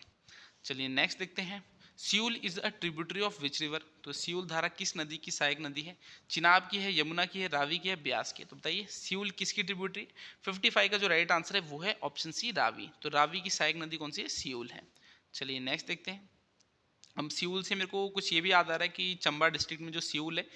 चलिए नेक्स्ट देखते हैं। Siul is a tributary of which river? तो सियूल धारा किस नदी की सहायक नदी है? चिनाब की है, यमुना की है, रावी की है, ब्यास की है? तो बताइए सियूल किसकी ट्रिब्यूटरी? 55 का जो राइट आंसर है वो है ऑप्शन सी रावी। तो रावी की सहायक नदी कौन सी है? सियूल है। चलिए नेक्स्ट देखते हैं। हम सियूल से मेरे को कुछ ये भी याद आ रहा है कि चंबा डिस्ट्रिक्ट में जो सियूल है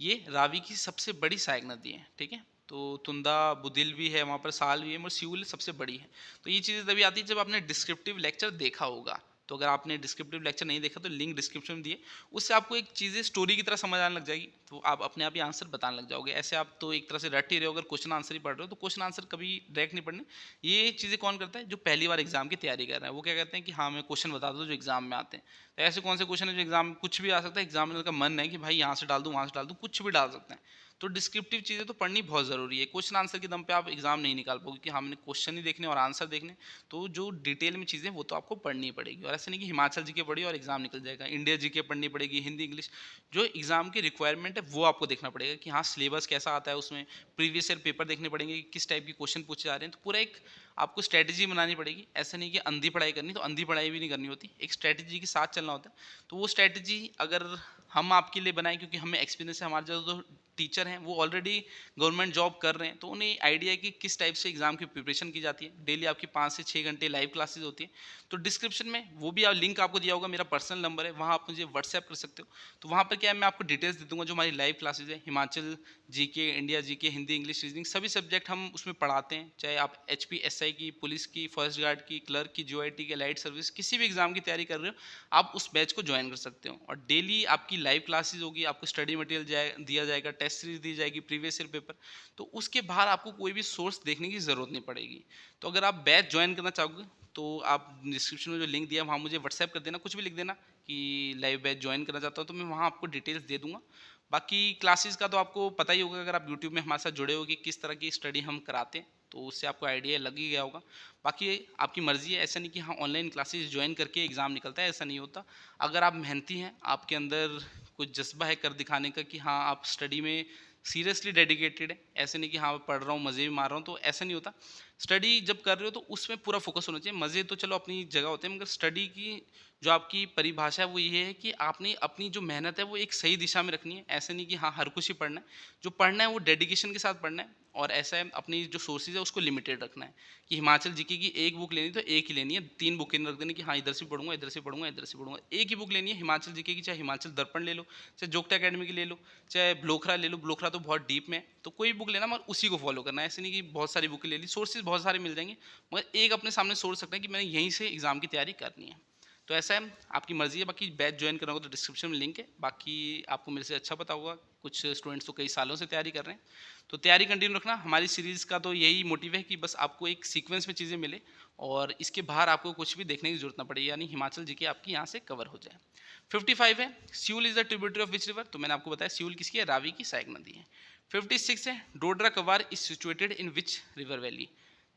ये रावी की सबसे बड़ी सहायक नदी है, ठीक है। तो तुंदा बुदिल भी है वहाँ पर, साल भी है, मगर सियूल सबसे बड़ी है। तो ये चीज़ें तभी आती है जब आपने डिस्क्रिप्टिव लेक्चर देखा होगा। तो अगर आपने डिस्क्रिप्टिव लेक्चर नहीं देखा तो लिंक डिस्क्रिप्शन में दिए, उससे आपको एक चीज़ें स्टोरी की तरह समझ आने लग जाएगी, तो आप अपने आप ही आंसर बताने लग जाओगे। ऐसे आप तो एक तरह से रट ही रहे हो, अगर क्वेश्चन आंसर ही पढ़ रहे हो तो क्वेश्चन आंसर कभी डायरेक्ट नहीं पढ़ने। ये चीज़ें कौन करता है? जो पहली बार एग्जाम की तैयारी कर रहा है, वो क्या कहते हैं कि हाँ हमें क्वेश्चन बता दो जो एग्जाम में आते हैं। तो ऐसे कौन से क्वेश्चन है जो एग्जाम में कुछ भी आ सकता है, एग्जामिनर का मन है कि भाई यहाँ से डाल दूँ वहाँ से डाल दूँ, कुछ भी डाल सकते हैं। तो डिस्क्रिप्टिव चीज़ें तो पढ़नी बहुत ज़रूरी है। क्वेश्चन आंसर के दम पे आप एग्जाम नहीं निकाल पाओगे कि हमने क्वेश्चन ही देखने और आंसर देखने। तो जो डिटेल में चीज़ें वो तो आपको पढ़नी पड़ेगी, और ऐसे नहीं कि हिमाचल जीके पढ़ी और एग्जाम निकल जाएगा। इंडिया जीके पढ़नी पड़ेगी, हिंदी इंग्लिश, जो एग्जाम की रिक्वायरमेंट है वो आपको देखना पड़ेगा कि हाँ सिलेबस कैसा आता है उसमें। प्रीवियस ईयर पेपर देखने पड़ेंगे कि किस टाइप के क्वेश्चन पूछे जा रहे हैं। तो पूरा एक आपको स्ट्रैटेजी बनानी पड़ेगी। ऐसा नहीं कि अंधी पढ़ाई करनी, तो अंधी पढ़ाई भी नहीं करनी होती, एक स्ट्रैटेजी के साथ चलना होता है। तो वो स्ट्रैटेजी अगर हम आपके लिए बनाएं, क्योंकि हमें एक्सपीरियंस है, हमारे जो टीचर हैं वो ऑलरेडी गवर्नमेंट जॉब कर रहे हैं, तो उन्हें आइडिया है कि किस टाइप से एग्जाम की प्रिपरेशन की जाती है। डेली आपकी 5 से 6 घंटे लाइव क्लासेस होती है। तो डिस्क्रिप्शन में वो भी आप लिंक आपको दिया होगा, मेरा पर्सनल नंबर है, वहाँ आप मुझे व्हाट्सएप कर सकते हो। तो वहाँ पर क्या है, मैं आपको डिटेल्स दे दूंगा जो हमारी लाइव क्लासेज है। Himachal GK, India GK, Hindi English reasoning, सभी सब्जेक्ट हम उसमें पढ़ाते हैं। चाहे आप HPSI की, पुलिस की, फर्स्ट गार्ड की, क्लर्क की, JOIT की, लाइट सर्विस, किसी भी एग्जाम की तैयारी कर रहे हो, आप उस बैच को ज्वाइन कर सकते हो। और डेली आपकी लाइव क्लासेज होगी, आपको स्टडी मटेरियल दिया जाएगा, टेस्ट सीरीज दी जाएगी, प्रीवियस ईयर पेपर। तो उसके बाहर आपको कोई भी सोर्स देखने की ज़रूरत नहीं पड़ेगी। तो अगर आप बैच ज्वाइन करना चाहोगे तो आप डिस्क्रिप्शन में जो लिंक दिया वहाँ मुझे व्हाट्सएप कर देना, कुछ भी लिख देना कि लाइव बैच ज्वाइन करना चाहता हूँ, तो मैं वहाँ आपको डिटेल्स दे दूंगा। बाकी क्लासेस का तो आपको पता ही होगा, अगर आप यूट्यूब में हमारे साथ जुड़े हो कि किस तरह की स्टडी हम कराते हैं, तो उससे आपको आइडिया लग ही गया होगा। बाकी आपकी मर्जी है, ऐसा नहीं कि हाँ ऑनलाइन क्लासेस ज्वाइन करके एग्ज़ाम निकलता है, ऐसा नहीं होता। अगर आप मेहनती हैं, आपके अंदर कुछ जज्बा है कर दिखाने का कि हाँ आप स्टडी में सीरियसली डेडिकेटेड है, ऐसे नहीं कि हाँ पढ़ रहा हूँ मज़े भी मार रहा हूँ, तो ऐसा नहीं होता। स्टडी जब कर रहे हो तो उसमें पूरा फोकस होना चाहिए। मज़े तो चलो अपनी जगह होते हैं, मगर स्टडी की जो आपकी परिभाषा है वो ये है कि आपने अपनी जो मेहनत है वो एक सही दिशा में रखनी है। ऐसे नहीं कि हाँ हर कुछ ही पढ़ना है, जो पढ़ना है वो डेडिकेशन के साथ पढ़ना है। और ऐसा है अपनी जो सोर्सेज है उसको लिमिटेड रखना है कि हिमाचल जीके की एक बुक लेनी तो एक ही लेनी है, 3 बुक नहीं रख देनी कि हाँ इधर से पढ़ूंगा, इधर से पढ़ूंगा, इधर से पढ़ूंगा। एक ही बुक लेनी है हिमाचल जीके की, चाहे हिमाचल दर्पण ले लो, चाहे जोग्टा अकेडमी की ले लो, चाहे ब्लोखरा ले लो। ब्लोखरा तो बहुत डीप में है, तो कोई बुक लेना मगर उसी को फॉलो करना है। ऐसे नहीं कि बहुत सारी बुक ले ली, सोर्सेज बहुत सारे मिल जाएंगे, मगर एक अपने सामने सोर्स रखना है कि मैंने यहीं से एग्जाम की तैयारी करनी है। तो ऐसा है, आपकी मर्जी है। बाकी बैच ज्वाइन करना होगा तो डिस्क्रिप्शन में लिंक है। बाकी आपको मेरे से अच्छा पता होगा, कुछ स्टूडेंट्स तो कई सालों से तैयारी कर रहे हैं। तो तैयारी कंटिन्यू रखना। हमारी सीरीज़ का तो यही मोटिव है कि बस आपको एक सीक्वेंस में चीज़ें मिले और इसके बाहर आपको कुछ भी देखने की जरूरत ना पड़े, यानी हिमाचल जीके आपकी यहाँ से कवर हो जाए। 55 है, Siul is the tributary of which river? तो मैंने आपको बताया सियूल किसकी है? रावी की सहायक नदी है। 56 है, डोडरा कवार is situated in which river valley?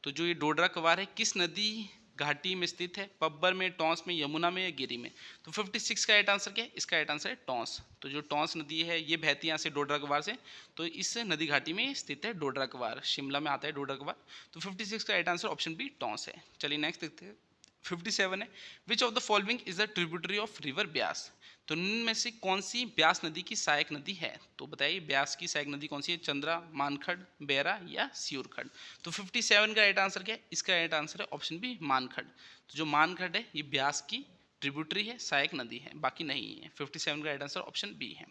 तो जो ये डोडरा कवार है किस नदी घाटी में स्थित है? पब्बर में, टॉन्स में, यमुना में या गिरी में? तो 56 का राइट आंसर क्या है? इसका राइट आंसर है टॉन्स। तो जो टॉन्स नदी है ये बहती है यहाँ से डोडरा कवार से, तो इस नदी घाटी में स्थित है डोडरा कवार, शिमला में आता है डोडरा कवार। तो 56 का right answer option B Tons है। चलिए नेक्स्ट देखते हैं। 57 है, which of the following is the tributary of river Beas? तो इनमें से कौन सी ब्यास नदी की सहायक नदी है? तो बताइए ब्यास की सहायक नदी कौन सी है? चंद्रा, मानखड़, बेरा या सियूरखड़? तो 57 का राइट आंसर क्या है? इसका राइट आंसर है ऑप्शन बी मानखड़। तो जो मानखड़ है ये ब्यास की ट्रिब्यूटरी है, सहायक नदी है, बाकी नहीं है। 57 का राइट आंसर ऑप्शन बी है।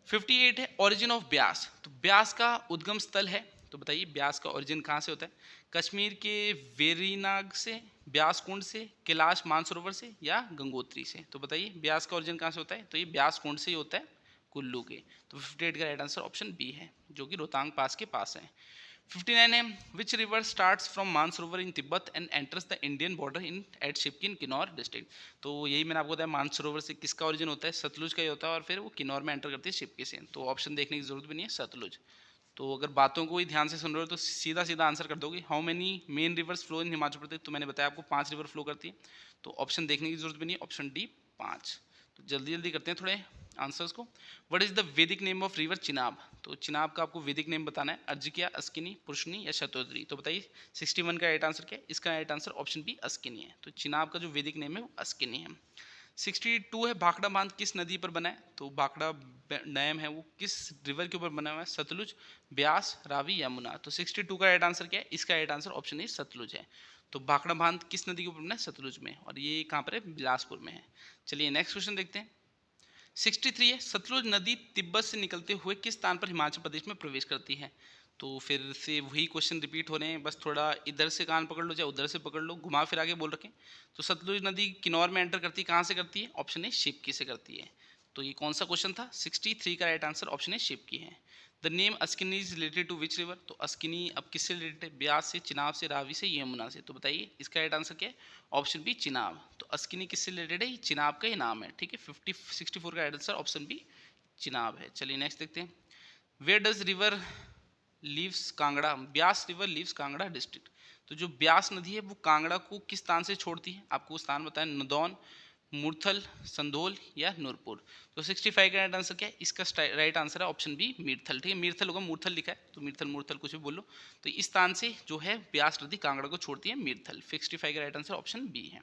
58 है, ओरिजिन ऑफ ब्यास? तो ब्यास का उद्गम स्थल है, तो बताइए ब्यास का ओरिजिन कहाँ से होता है? कश्मीर के वेरीनाग से, ब्यास कुंड से, कैलाश मानसरोवर से या गंगोत्री से? तो बताइए ब्यास का ओरिजिन कहाँ से होता है? तो ये ब्यास कुंड से ही होता है, कुल्लू के। तो 58 का राइट आंसर ऑप्शन बी है, जो कि रोहतांग पास के पास है। 59 है, which river starts from Mansarovar in Tibet and enters the Indian border in at Shipki, Kinnaur district? तो यही मैंने आपको बताया, मानसरोवर से किसका ओरिजिन होता है? सतलुज का ही होता है, और फिर वो किन्नौर में एंटर करती है शिपकी से। तो ऑप्शन देखने की जरूरत भी नहीं है, सतलुज। तो अगर बातों को ही ध्यान से सुन रहे हो तो सीधा सीधा आंसर कर दोगे। How many main rivers flow in Himachal Pradesh, तो मैंने बताया आपको 5 रिवर फ्लो करती है, तो ऑप्शन देखने की जरूरत भी नहीं है, ऑप्शन डी 5। तो जल्दी जल्दी करते हैं थोड़े आंसर्स को। व्हाट इज द वैदिक नेम ऑफ रिवर चिनाब, तो चिनाब का आपको वैदिक नेम बताना है, अर्जिकिया, अस्किनी, पुरुषनी या शतोद्री। तो बताइए 61 का राइट आंसर क्या है, इसका right answer option B Askini है। तो चिनाब का जो वैदिक नेम है वो अस्किनी है। 62 है, भाखड़ा बांध किस नदी पर बना है, तो भाखड़ा डैम है वो किस रिवर के ऊपर बना हुआ है, सतलुज, ब्यास, रावी, यमुना। तो 62 का राइट आंसर क्या है, इसका right answer option A Sutlej है। तो भाखड़ा बांध किस नदी के ऊपर बना है, सतलुज में, और ये कहाँ पर है, बिलासपुर में है। चलिए नेक्स्ट क्वेश्चन देखते हैं। 63 है, सतलुज नदी तिब्बत से निकलते हुए किस स्थान पर हिमाचल प्रदेश में प्रवेश करती है। तो फिर से वही क्वेश्चन रिपीट हो रहे हैं, बस थोड़ा इधर से कान पकड़ लो चाहे उधर से पकड़ लो, घुमा फिरा के बोल रखे। तो सतलुज नदी किन्नौर में एंटर करती है, कहाँ से करती है, ऑप्शन ए शिवकी से करती है। तो ये कौन सा क्वेश्चन था, 63 का right answer option A Shivki है। The name Askini is related to which river, तो अस्किनी अब किससे रिलेटेड है, ब्यास से, चिनाब से, रावी से, यमुना से। तो बताइए इसका राइट आंसर क्या है, ऑप्शन बी चिनाब। तो अस्किनी किससे रिलेटेड है, ये चिनाब का ही नाम है, ठीक है। 64 का right answer option B Chenab है। चलिए नेक्स्ट देखते हैं। Where does river leaves Kangra, Beas river leaves Kangra district. तो जो ब्यास नदी है वो कांगड़ा को किस स्थान से छोड़ती है, आपको स्थान बताएं, नदौन, मुरथल, संधोल या नूरपुर। तो 65 का राइट आंसर क्या है, इसका राइट आंसर है ऑप्शन बी मीरथल, ठीक है। मीरथल होगा, मूर्थल लिखा है तो मीरथल मूर्थल कुछ भी बोलो। तो इस स्थान से जो है ब्यास नदी कांगड़ा को छोड़ती है, मीरथल। 65 का राइट आंसर ऑप्शन बी है।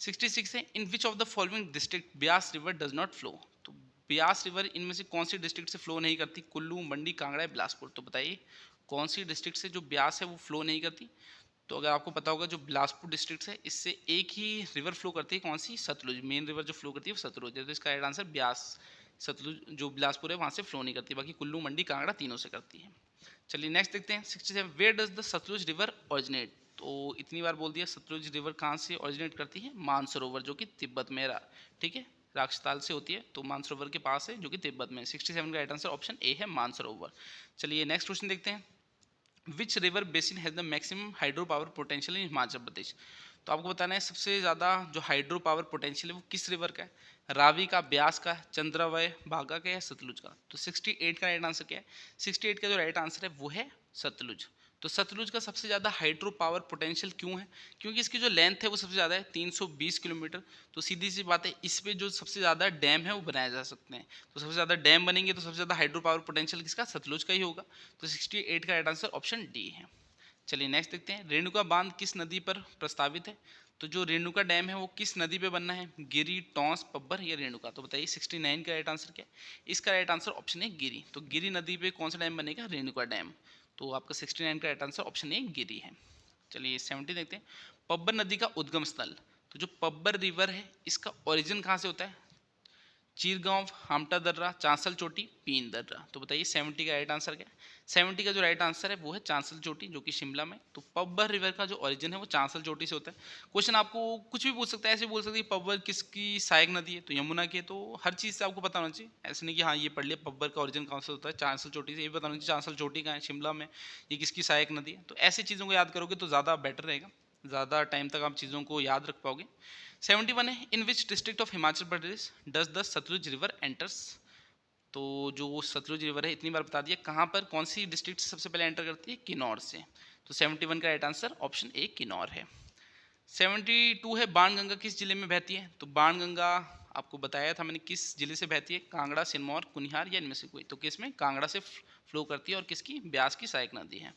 66 है, in which of the following district Beas river does not flow. तो ब्यास रिवर इनमें से कौन सी डिस्ट्रिक्ट से फ्लो नहीं करती, कुल्लू, मंडी, कांगड़ा, बिलासपुर। तो बताइए कौन सी डिस्ट्रिक्ट से जो ब्यास है वो फ्लो नहीं करती। तो अगर आपको पता होगा जो बिलासपुर डिस्ट्रिक्ट है इससे एक ही रिवर फ्लो करती है, कौन सी, सतलुज। मेन रिवर जो फ्लो करती है वो सतलुज है, तो इसका राइट आंसर ब्यास। सतलुज जो बिलासपुर है वहाँ से फ्लो नहीं करती, बाकी कुल्लू, मंडी, कांगड़ा तीनों से करती है। चलिए नेक्स्ट देखते हैं। 67 where does the Sutlej river originate. तो इतनी बार बोल दिया, सतलुज रिवर कहाँ से ओरिजिनेट करती है, मानसरोवर जो कि तिब्बत में ठीक है, राक्षताल से होती है, तो मानसरोवर के पास है जो कि तिब्बत में। 67 का राइट आंसर ऑप्शन ए है, मानसरोवर। चलिए नेक्स्ट क्वेश्चन देखते हैं। Which river basin has the maximum hydro power potential in Himachal Pradesh. तो आपको बताना है सबसे ज़्यादा जो हाइड्रो पावर पोटेंशियल है वो किस रिवर का है, रावी का, ब्यास का, चंद्रावय, भागा का या सतलुज का। तो 68 का राइट आंसर क्या है, 68 का जो राइट आंसर है वो है सतलुज। तो सतलुज का सबसे ज़्यादा हाइड्रो पावर पोटेंशियल क्यों है, क्योंकि इसकी जो लेंथ है वो सबसे ज़्यादा है, 320 किलोमीटर। तो सीधी सी बात है, इस पे जो सबसे ज़्यादा डैम है वो बनाए जा सकते हैं। तो सबसे ज़्यादा डैम बनेंगे तो सबसे ज़्यादा हाइड्रो पावर पोटेंशियल किसका, सतलुज का ही होगा। तो 68 का राइट आंसर ऑप्शन डी है। चलिए नेक्स्ट देखते हैं। रेणुका बांध किस नदी पर प्रस्तावित है। तो जो रेणुका डैम है वो किस नदी पे बनना है, गिरी, टॉन्स, पब्बर या रेणुका। तो बताइए 69 का राइट आंसर क्या है, इसका राइट आंसर ऑप्शन है गिरी। तो गिरी नदी पे कौन सा डैम बनेगा, रेणुका डैम। तो आपका 69 का राइट आंसर ऑप्शन ए गिरी है। चलिए 70 देखते हैं। पब्बर नदी का उद्गम स्थल, तो जो पब्बर रिवर है इसका ओरिजिन कहाँ से होता है, चीरगांव, हामटा दर्रा, चांसल चोटी, पीन दर्रा। तो बताइए 70 का राइट आंसर क्या है, 70 का जो राइट आंसर है वो है चांसल चोटी जो कि शिमला में। तो पब्बर रिवर का जो ओरिजिन है वो चांसल चोटी से होता है। क्वेश्चन आपको कुछ भी पूछ सकता है, ऐसे बोल सकते हैं पब्बर किसकी सहायक नदी है, तो यमुना की है। तो हर चीज़ से आपको पता होना चाहिए, ऐसे नहीं कि हाँ ये पढ़ लिया पब्बर का ओरिजिन कहाँ से होता है, चांसल चोटी से। ये बताना चाहिए चांसल चोटी कहाँ है, शिमला में, ये किसकी सहायक नदी है। तो ऐसी चीज़ों को याद करोगे तो ज़्यादा बेटर रहेगा, ज़्यादा टाइम तक आप चीज़ों को याद रख पाओगे। 71 है, in which district of Himachal Pradesh does the Sutlej river enters. तो जो सतलुज रिवर है इतनी बार बता दिया, कहाँ पर कौन सी डिस्ट्रिक्ट सबसे पहले एंटर करती है, किन्नौर से। तो 71 का राइट आंसर ऑप्शन ए किन्नौर है। 72 है, बाणगंगा किस जिले में बहती है। तो बाणगंगा आपको बताया था मैंने किस जिले से बहती है, कांगड़ा, सिरमौर, कुनिहार या इनमें से कोई। तो किस में, कांगड़ा से फ्लो करती है और किसकी, ब्यास की सहायक नदी है।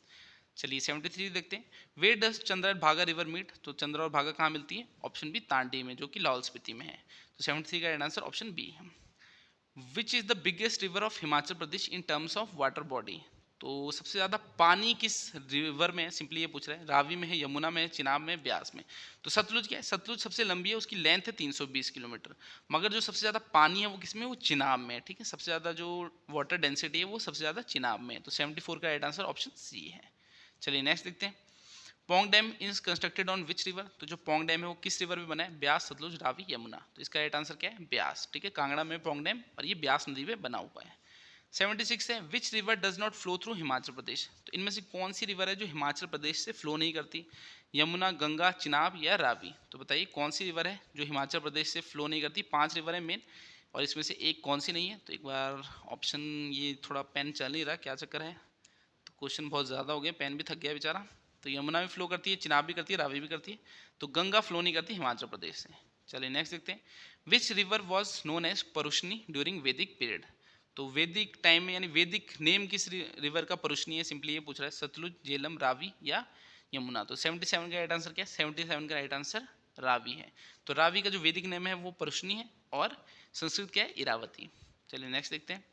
चलिए 73 देखते हैं। वेयर डज चंद्रा एंड भागा रिवर मीट। तो चंद्रा और भागा कहाँ मिलती है, ऑप्शन बी तांडी में जो कि लाहौल स्पीति में है। तो 73 का राइट आंसर ऑप्शन बी है। विच is the biggest river of Himachal Pradesh in terms of water body. तो सबसे ज़्यादा पानी किस रिवर में है, सिंपली ये पूछ रहे हैं, रावी में है, यमुना में है, चिनाब में है, ब्यास में। तो सतलुज क्या है, सतलुज सबसे लंबी है, उसकी लेंथ है 320 किलोमीटर। मगर जो सबसे ज़्यादा पानी है वो किस में, वो चिनाब में है, ठीक है। सबसे ज़्यादा जो वाटर डेंसिटी है वो सबसे ज़्यादा चिनाब में है। तो 74 का राइट आंसर ऑप्शन सी है। चलिए नेक्स्ट देखते हैं। Pong dam is constructed on which river. तो जो पोंग डैम है वो किस रिवर में बना है, ब्यास, सतलुज, रावी, यमुना। तो इसका राइट आंसर क्या है, ब्यास, ठीक है। कांगड़ा में पोंग डैम और ये ब्यास नदी में बना हुआ है। 76 है, which river does not flow through Himachal Pradesh. तो इनमें से कौन सी रिवर है जो हिमाचल प्रदेश से फ्लो नहीं करती, यमुना, गंगा, चिनाब या रावी। तो बताइए कौन सी रिवर है जो हिमाचल प्रदेश से फ्लो नहीं करती। 5 रिवर है मेन, और इसमें से एक कौन सी नहीं है। तो एक बार ऑप्शन, ये थोड़ा पेन चल नहीं रहा, क्या चक्कर है, तो क्वेश्चन बहुत ज़्यादा हो गया, पेन भी थक गया बेचारा। तो यमुना भी फ्लो करती है, चिनाब भी करती है, रावी भी करती है, तो गंगा फ्लो नहीं करती हिमाचल प्रदेश से। चलिए नेक्स्ट देखते हैं, which river was known as Parushni during Vedic period. तो वैदिक टाइम में यानी वैदिक नेम किस रिवर का परुष्णी है, सिंपली ये पूछ रहा है, सतलुज, झेलम, रावी या यमुना। तो 77 का राइट आंसर क्या है, 77 का राइट आंसर रावी है। तो रावी का जो वैदिक नेम है वो परुष्णी है और संस्कृत क्या है, इरावती। चलिए नेक्स्ट देखते हैं,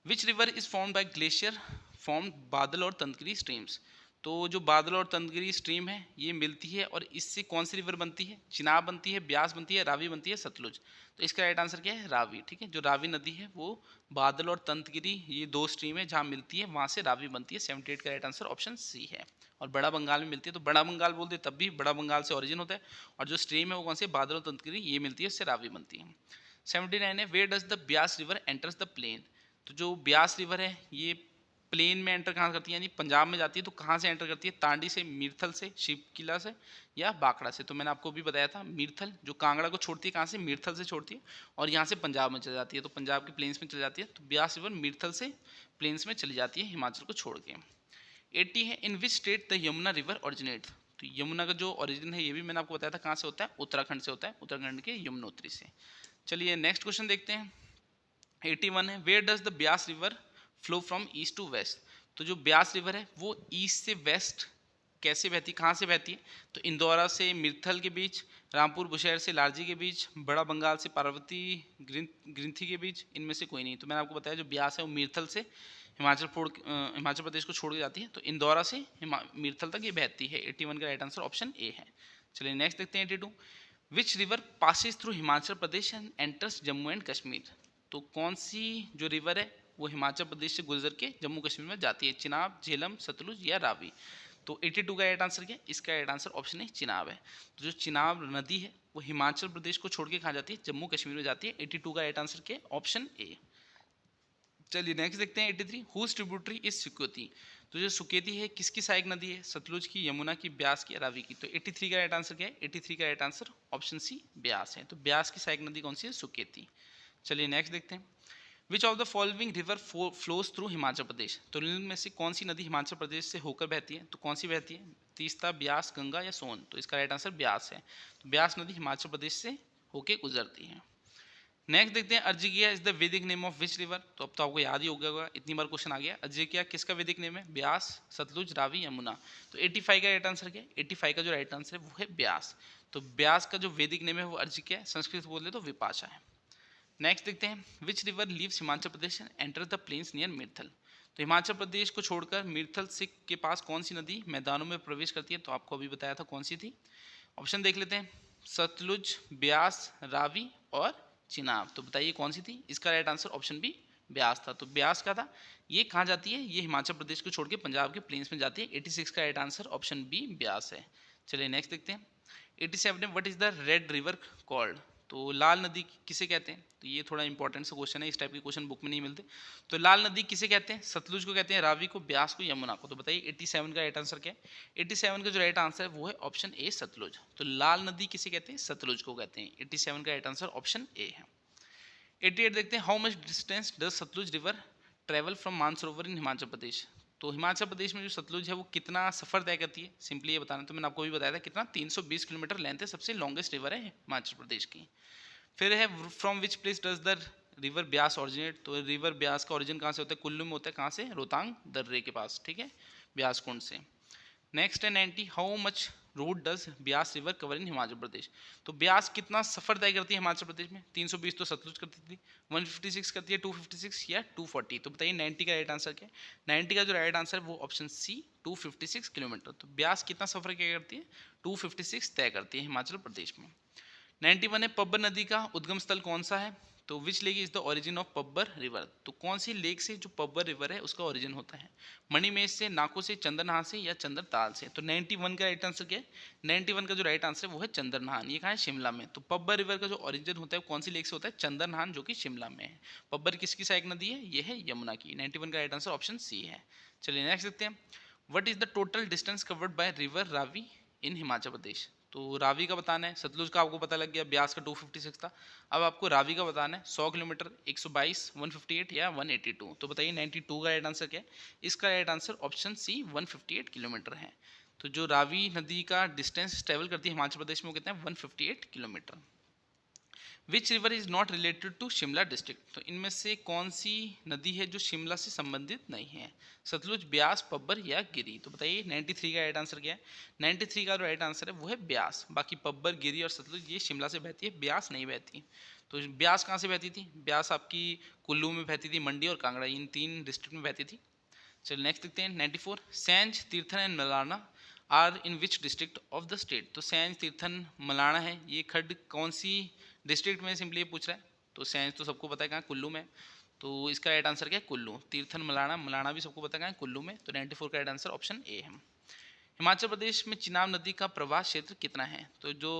which river is formed by glacier formed बादल और तंतगिरी स्ट्रीम्स। तो जो बादल और तंतगिरी स्ट्रीम है ये मिलती है और इससे कौन सी रिवर बनती है, चिनाब बनती है, ब्यास बनती है, रावी बनती है, सतलुज। तो इसका राइट आंसर क्या है, रावी। ठीक है, जो रावी नदी है वो बादल और तंतगिरी ये दो स्ट्रीम है जहाँ मिलती है, वहाँ से रावी बनती है। 78 का राइट आंसर ऑप्शन सी है। और बड़ा बंगाल में मिलती है, तो बड़ा बंगाल बोलते तब भी बड़ा बंगाल से ओरिजिन होता है। और जो स्ट्रीम है वो कौन सी, बादल और तंतगिरी ये मिलती है, उससे रावी बनती है। 79 है, where does the Beas river enters the plain. तो जो ब्यास रिवर है ये प्लेन में एंटर कहाँ करती है, यानी पंजाब में जाती है, तो कहाँ से एंटर करती है, तांडी से, मीरथल से, शिव किला से या बाकड़ा से। तो मैंने आपको भी बताया था, मीरथल जो कांगड़ा को छोड़ती है, कहाँ से, मीरथल से छोड़ती है और यहाँ से पंजाब में चली जाती है, तो पंजाब के प्लेन्स में चली जाती है। तो ब्यास रिवर मीरथल से प्लेन्स में चली जाती है हिमाचल को छोड़ के। 80 है, in which state the Yamuna river originate. तो यमुना का जो ओरिजिन है ये भी मैंने आपको बताया था, कहाँ से होता है, उत्तराखंड से होता है, उत्तराखंड के यमुनोत्री से। चलिए नेक्स्ट क्वेश्चन देखते हैं, 81 है, where does the Beas river flow from east to west. तो जो ब्यास रिवर है वो ईस्ट से वेस्ट कैसे बहती है, कहाँ से बहती है, तो इंदौरा से मिर्थल के बीच, रामपुर बुशहर से लारजी के बीच, बड़ा बंगाल से पार्वती ग्रिंथी के बीच, इनमें से कोई नहीं। तो मैंने आपको बताया जो ब्यास है वो मिर्थल से हिमाचल प्रदेश को छोड़ के जाती है, तो इंदौरा से मिर्थल तक ये बहती है। 81 का राइट आंसर ऑप्शन ए है। चलिए नेक्स्ट देखते हैं 82, which river passes through Himachal Pradesh and enters Jammu and Kashmir. तो कौन सी जो रिवर है वो हिमाचल प्रदेश से गुजर के जम्मू कश्मीर में जाती है, चिनाब, झेलम, सतलुज या रावी। तो 82 का राइट आंसर क्या है, इसका राइट आंसर ऑप्शन ए चिनाब है। तो जो चिनाब नदी है वो हिमाचल प्रदेश को छोड़ के कहाँ जाती है, जम्मू कश्मीर में जाती है। 82 का राइट आंसर क्या है, ऑप्शन ए। चलिए नेक्स्ट देखते हैं 83, हुज ट्रिब्यूटरी इज सुकेती। तो जो सुकेती है किसकी सहायक नदी है, सतलुज की, यमुना की, ब्यास की, रावी की। तो 83 का राइट आंसर क्या है, 83 का right answer option C Beas है। तो ब्यास की सहायक नदी कौन सी है, सुकेती। चलिए नेक्स्ट देखते हैं, which of the following river flows through Himachal Pradesh. तो इनमें से कौन सी नदी हिमाचल प्रदेश से होकर बहती है, तो कौन सी बहती है, तीस्ता, ब्यास, गंगा या सोन। तो इसका राइट आंसर ब्यास है। तो ब्यास नदी हिमाचल प्रदेश से होकर गुजरती है। नेक्स्ट देखते हैं, अर्जिकिया इज द वैदिक नेम ऑफ विच रिवर। तो अब तो आपको याद ही हो गया होगा, इतनी बार क्वेश्चन आ गया। अर्जिकिया किसका वैदिक नेम है, ब्यास, सतलुज, रावी, यमुना। तो 85 का राइट आंसर क्या है, 85 का जो राइट आंसर है वो है ब्यास। तो ब्यास का जो वैदिक नेम है वो अर्जिकिया है, संस्कृत बोले तो विपाशा है। नेक्स्ट देखते हैं, which river leaves Himachal Pradesh and enter the plains near Mirthal. तो हिमाचल प्रदेश को छोड़कर मिर्थल सिख के पास कौन सी नदी मैदानों में प्रवेश करती है, तो आपको अभी बताया था कौन सी थी। ऑप्शन देख लेते हैं, सतलुज, ब्यास, रावी और चिनाब। तो बताइए कौन सी थी, इसका right answer option B Beas था। तो ब्यास का था, ये कहाँ जाती है, ये हिमाचल प्रदेश को छोड़ के पंजाब के प्लेन्स में जाती है। 86 का right answer option B Beas है। चलिए नेक्स्ट देखते हैं, 87 what is the red river called. तो लाल नदी किसे कहते हैं, तो ये थोड़ा इंपॉर्टेंट सा क्वेश्चन है, इस टाइप के क्वेश्चन बुक में नहीं मिलते। तो लाल नदी किसे कहते हैं, सतलुज को कहते हैं, रावी को, ब्यास को, यमुना को। तो बताइए 87 का राइट आंसर क्या है, 87 का जो राइट आंसर है वो है ऑप्शन ए सतलुज। तो लाल नदी किसे कहते हैं, सतलुज को कहते हैं। 87 का राइट आंसर ऑप्शन ए है। 88 देखते हैं, how much distance does Sutlej river travel from Mansarovar in Himachal Pradesh. तो हिमाचल प्रदेश में जो सतलुज है वो कितना सफ़र तय करती है, सिंपली ये बताना। तो मैंने आपको भी बताया था कितना, 320 किलोमीटर लेंथ है, सबसे लॉन्गेस्ट रिवर है हिमाचल प्रदेश की। फिर है, from which place does the river Beas originate. तो रिवर ब्यास का ओरिजिन कहाँ से होता है, कुल्लू में होता है, कहाँ से, रोहतांग दर्रे के पास, ठीक है, ब्यास कुंड से। नेक्स्ट है 90, how much route does Beas river cover in Himachal Pradesh. तो ब्यास कितना सफर तय करती है हिमाचल प्रदेश में, 320 तो सतलुज करती थी, 156 करती है, 256 या 240। तो बताइए 90 का राइट आंसर क्या है, 90 का जो राइट आंसर है वो ऑप्शन सी 256 किलोमीटर। तो ब्यास कितना सफर क्या करती है, 256 तय करती है हिमाचल प्रदेश में। 91 है, पब्बर नदी का उद्गम स्थल कौन सा है। तो which lake is the origin of Pabbar river. तो कौन सी लेक से जो पब्बर रिवर है उसका ओरिजिन होता है, मणिमेश से, नाको से, चंद्रनहान से या चंद्रताल से। तो 91 का राइट आंसर क्या है, 91 का जो राइट आंसर है वो है चंद्रनहान। ये कहाँ है, शिमला में। तो पब्बर रिवर का जो ओरिजिन होता है कौन सी लेक से होता है, चंद्रनहान, जो कि शिमला में है। पब्बर किसकी सहायक नदी है, ये है यमुना की। 91 का राइट आंसर ऑप्शन सी है। चलिए नेक्स्ट देखते हैं, what is the total distance covered by river Ravi in Himachal Pradesh. तो रावी का बताना है, सतलुज का आपको पता लग गया, ब्यास का 256 था। अब आपको रावी का बताना है, 100 किलोमीटर, 122, 158 या 182। तो बताइए 92 का राइट आंसर क्या है? इसका right answer option C 158 kilometre है। तो जो रावी नदी का डिस्टेंस ट्रेवल करती है हिमाचल प्रदेश में वो कितना है? 158 kilometre. Which river is not related to Shimla district? तो इनमें से कौन सी नदी है जो शिमला से संबंधित नहीं है? सतलुज, ब्यास, पब्बर या गिरी? तो बताइए 93 का राइट आंसर क्या है? 93 का जो राइट आंसर है वो है ब्यास। बाकी पब्बर, गिरी और सतलुज ये शिमला से बहती है, ब्यास नहीं बहती। तो ब्यास कहाँ से बहती थी? ब्यास आपकी कुल्लू में बहती थी, मंडी और कांगड़ा इन 3 डिस्ट्रिक्ट में बहती थी। चलिए नेक्स्ट देखते हैं 94। Sainj, Tirthan and Malana are in which district of the state? तो सैंज, तीर्थन, मलाना है, ये खड्ड कौन सी डिस्ट्रिक्ट में सिंपली ये पूछ रहा है। तो सैंज तो सबको पता है कहाँ, कुल्लू में। तो इसका राइट आंसर क्या है? कुल्लू। तीर्थन, मलाना, मलाना भी सबको पता है कहाँ है, कुल्लू में। तो 94 का राइट आंसर ऑप्शन ए है। हिमाचल प्रदेश में चिनाब नदी का प्रवाह क्षेत्र कितना है? तो जो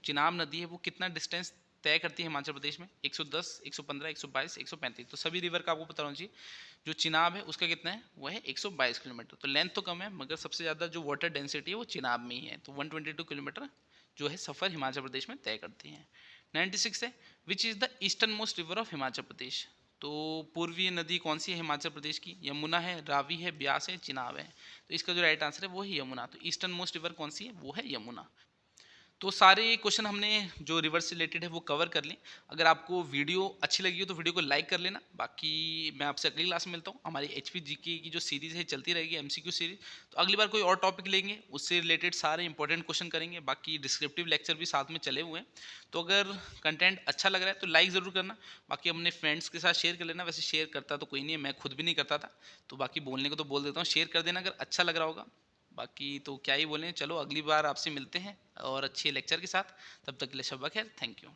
चिनाब नदी है वो कितना डिस्टेंस तय करती है हिमाचल प्रदेश में? 110, 115, 122, 135। तो सभी रिवर का आपको पता होना चाहिए। जो चिनाब है उसका कितना है? वो है 122 किलोमीटर। तो लेंथ तो कम है मगर सबसे ज़्यादा जो वाटर डेंसिटी है वो चिनाब में ही है। तो 122 किलोमीटर जो है सफ़र हिमाचल प्रदेश में तय करती है। 96 है, which is the eastern most river of Himachal Pradesh? तो पूर्वीय नदी कौन सी है हिमाचल प्रदेश की? यमुना है, रावी है, ब्यास है, चिनाब है। तो इसका जो राइट आंसर है वो है यमुना। तो ईस्टर्न मोस्ट रिवर कौन सी है? वो है यमुना। तो सारे क्वेश्चन हमने जो रिवर से रिलेटेड है वो कवर कर लें। अगर आपको वीडियो अच्छी लगी हो तो वीडियो को लाइक कर लेना। बाकी मैं आपसे अगली क्लास में मिलता हूँ। हमारी एचपी जीके की जो सीरीज़ है चलती रहेगी, एमसीक्यू सीरीज। तो अगली बार कोई और टॉपिक लेंगे, उससे रिलेटेड सारे इंपॉर्टेंट क्वेश्चन करेंगे। बाकी डिस्क्रिप्टिव लेक्चर भी साथ में चले हुए हैं। तो अगर कंटेंट अच्छा लग रहा है तो लाइक ज़रूर करना। बाकी अपने फ्रेंड्स के साथ शेयर कर लेना। वैसे शेयर करता तो कोई नहीं है, मैं खुद भी नहीं करता था। तो बाकी बोलने को तो बोल देता हूँ, शेयर कर देना अगर अच्छा लग रहा होगा। बाकी तो क्या ही बोलें, चलो अगली बार आपसे मिलते हैं और अच्छे लेक्चर के साथ। तब तक के लिए शब्बा खैर, थैंक यू।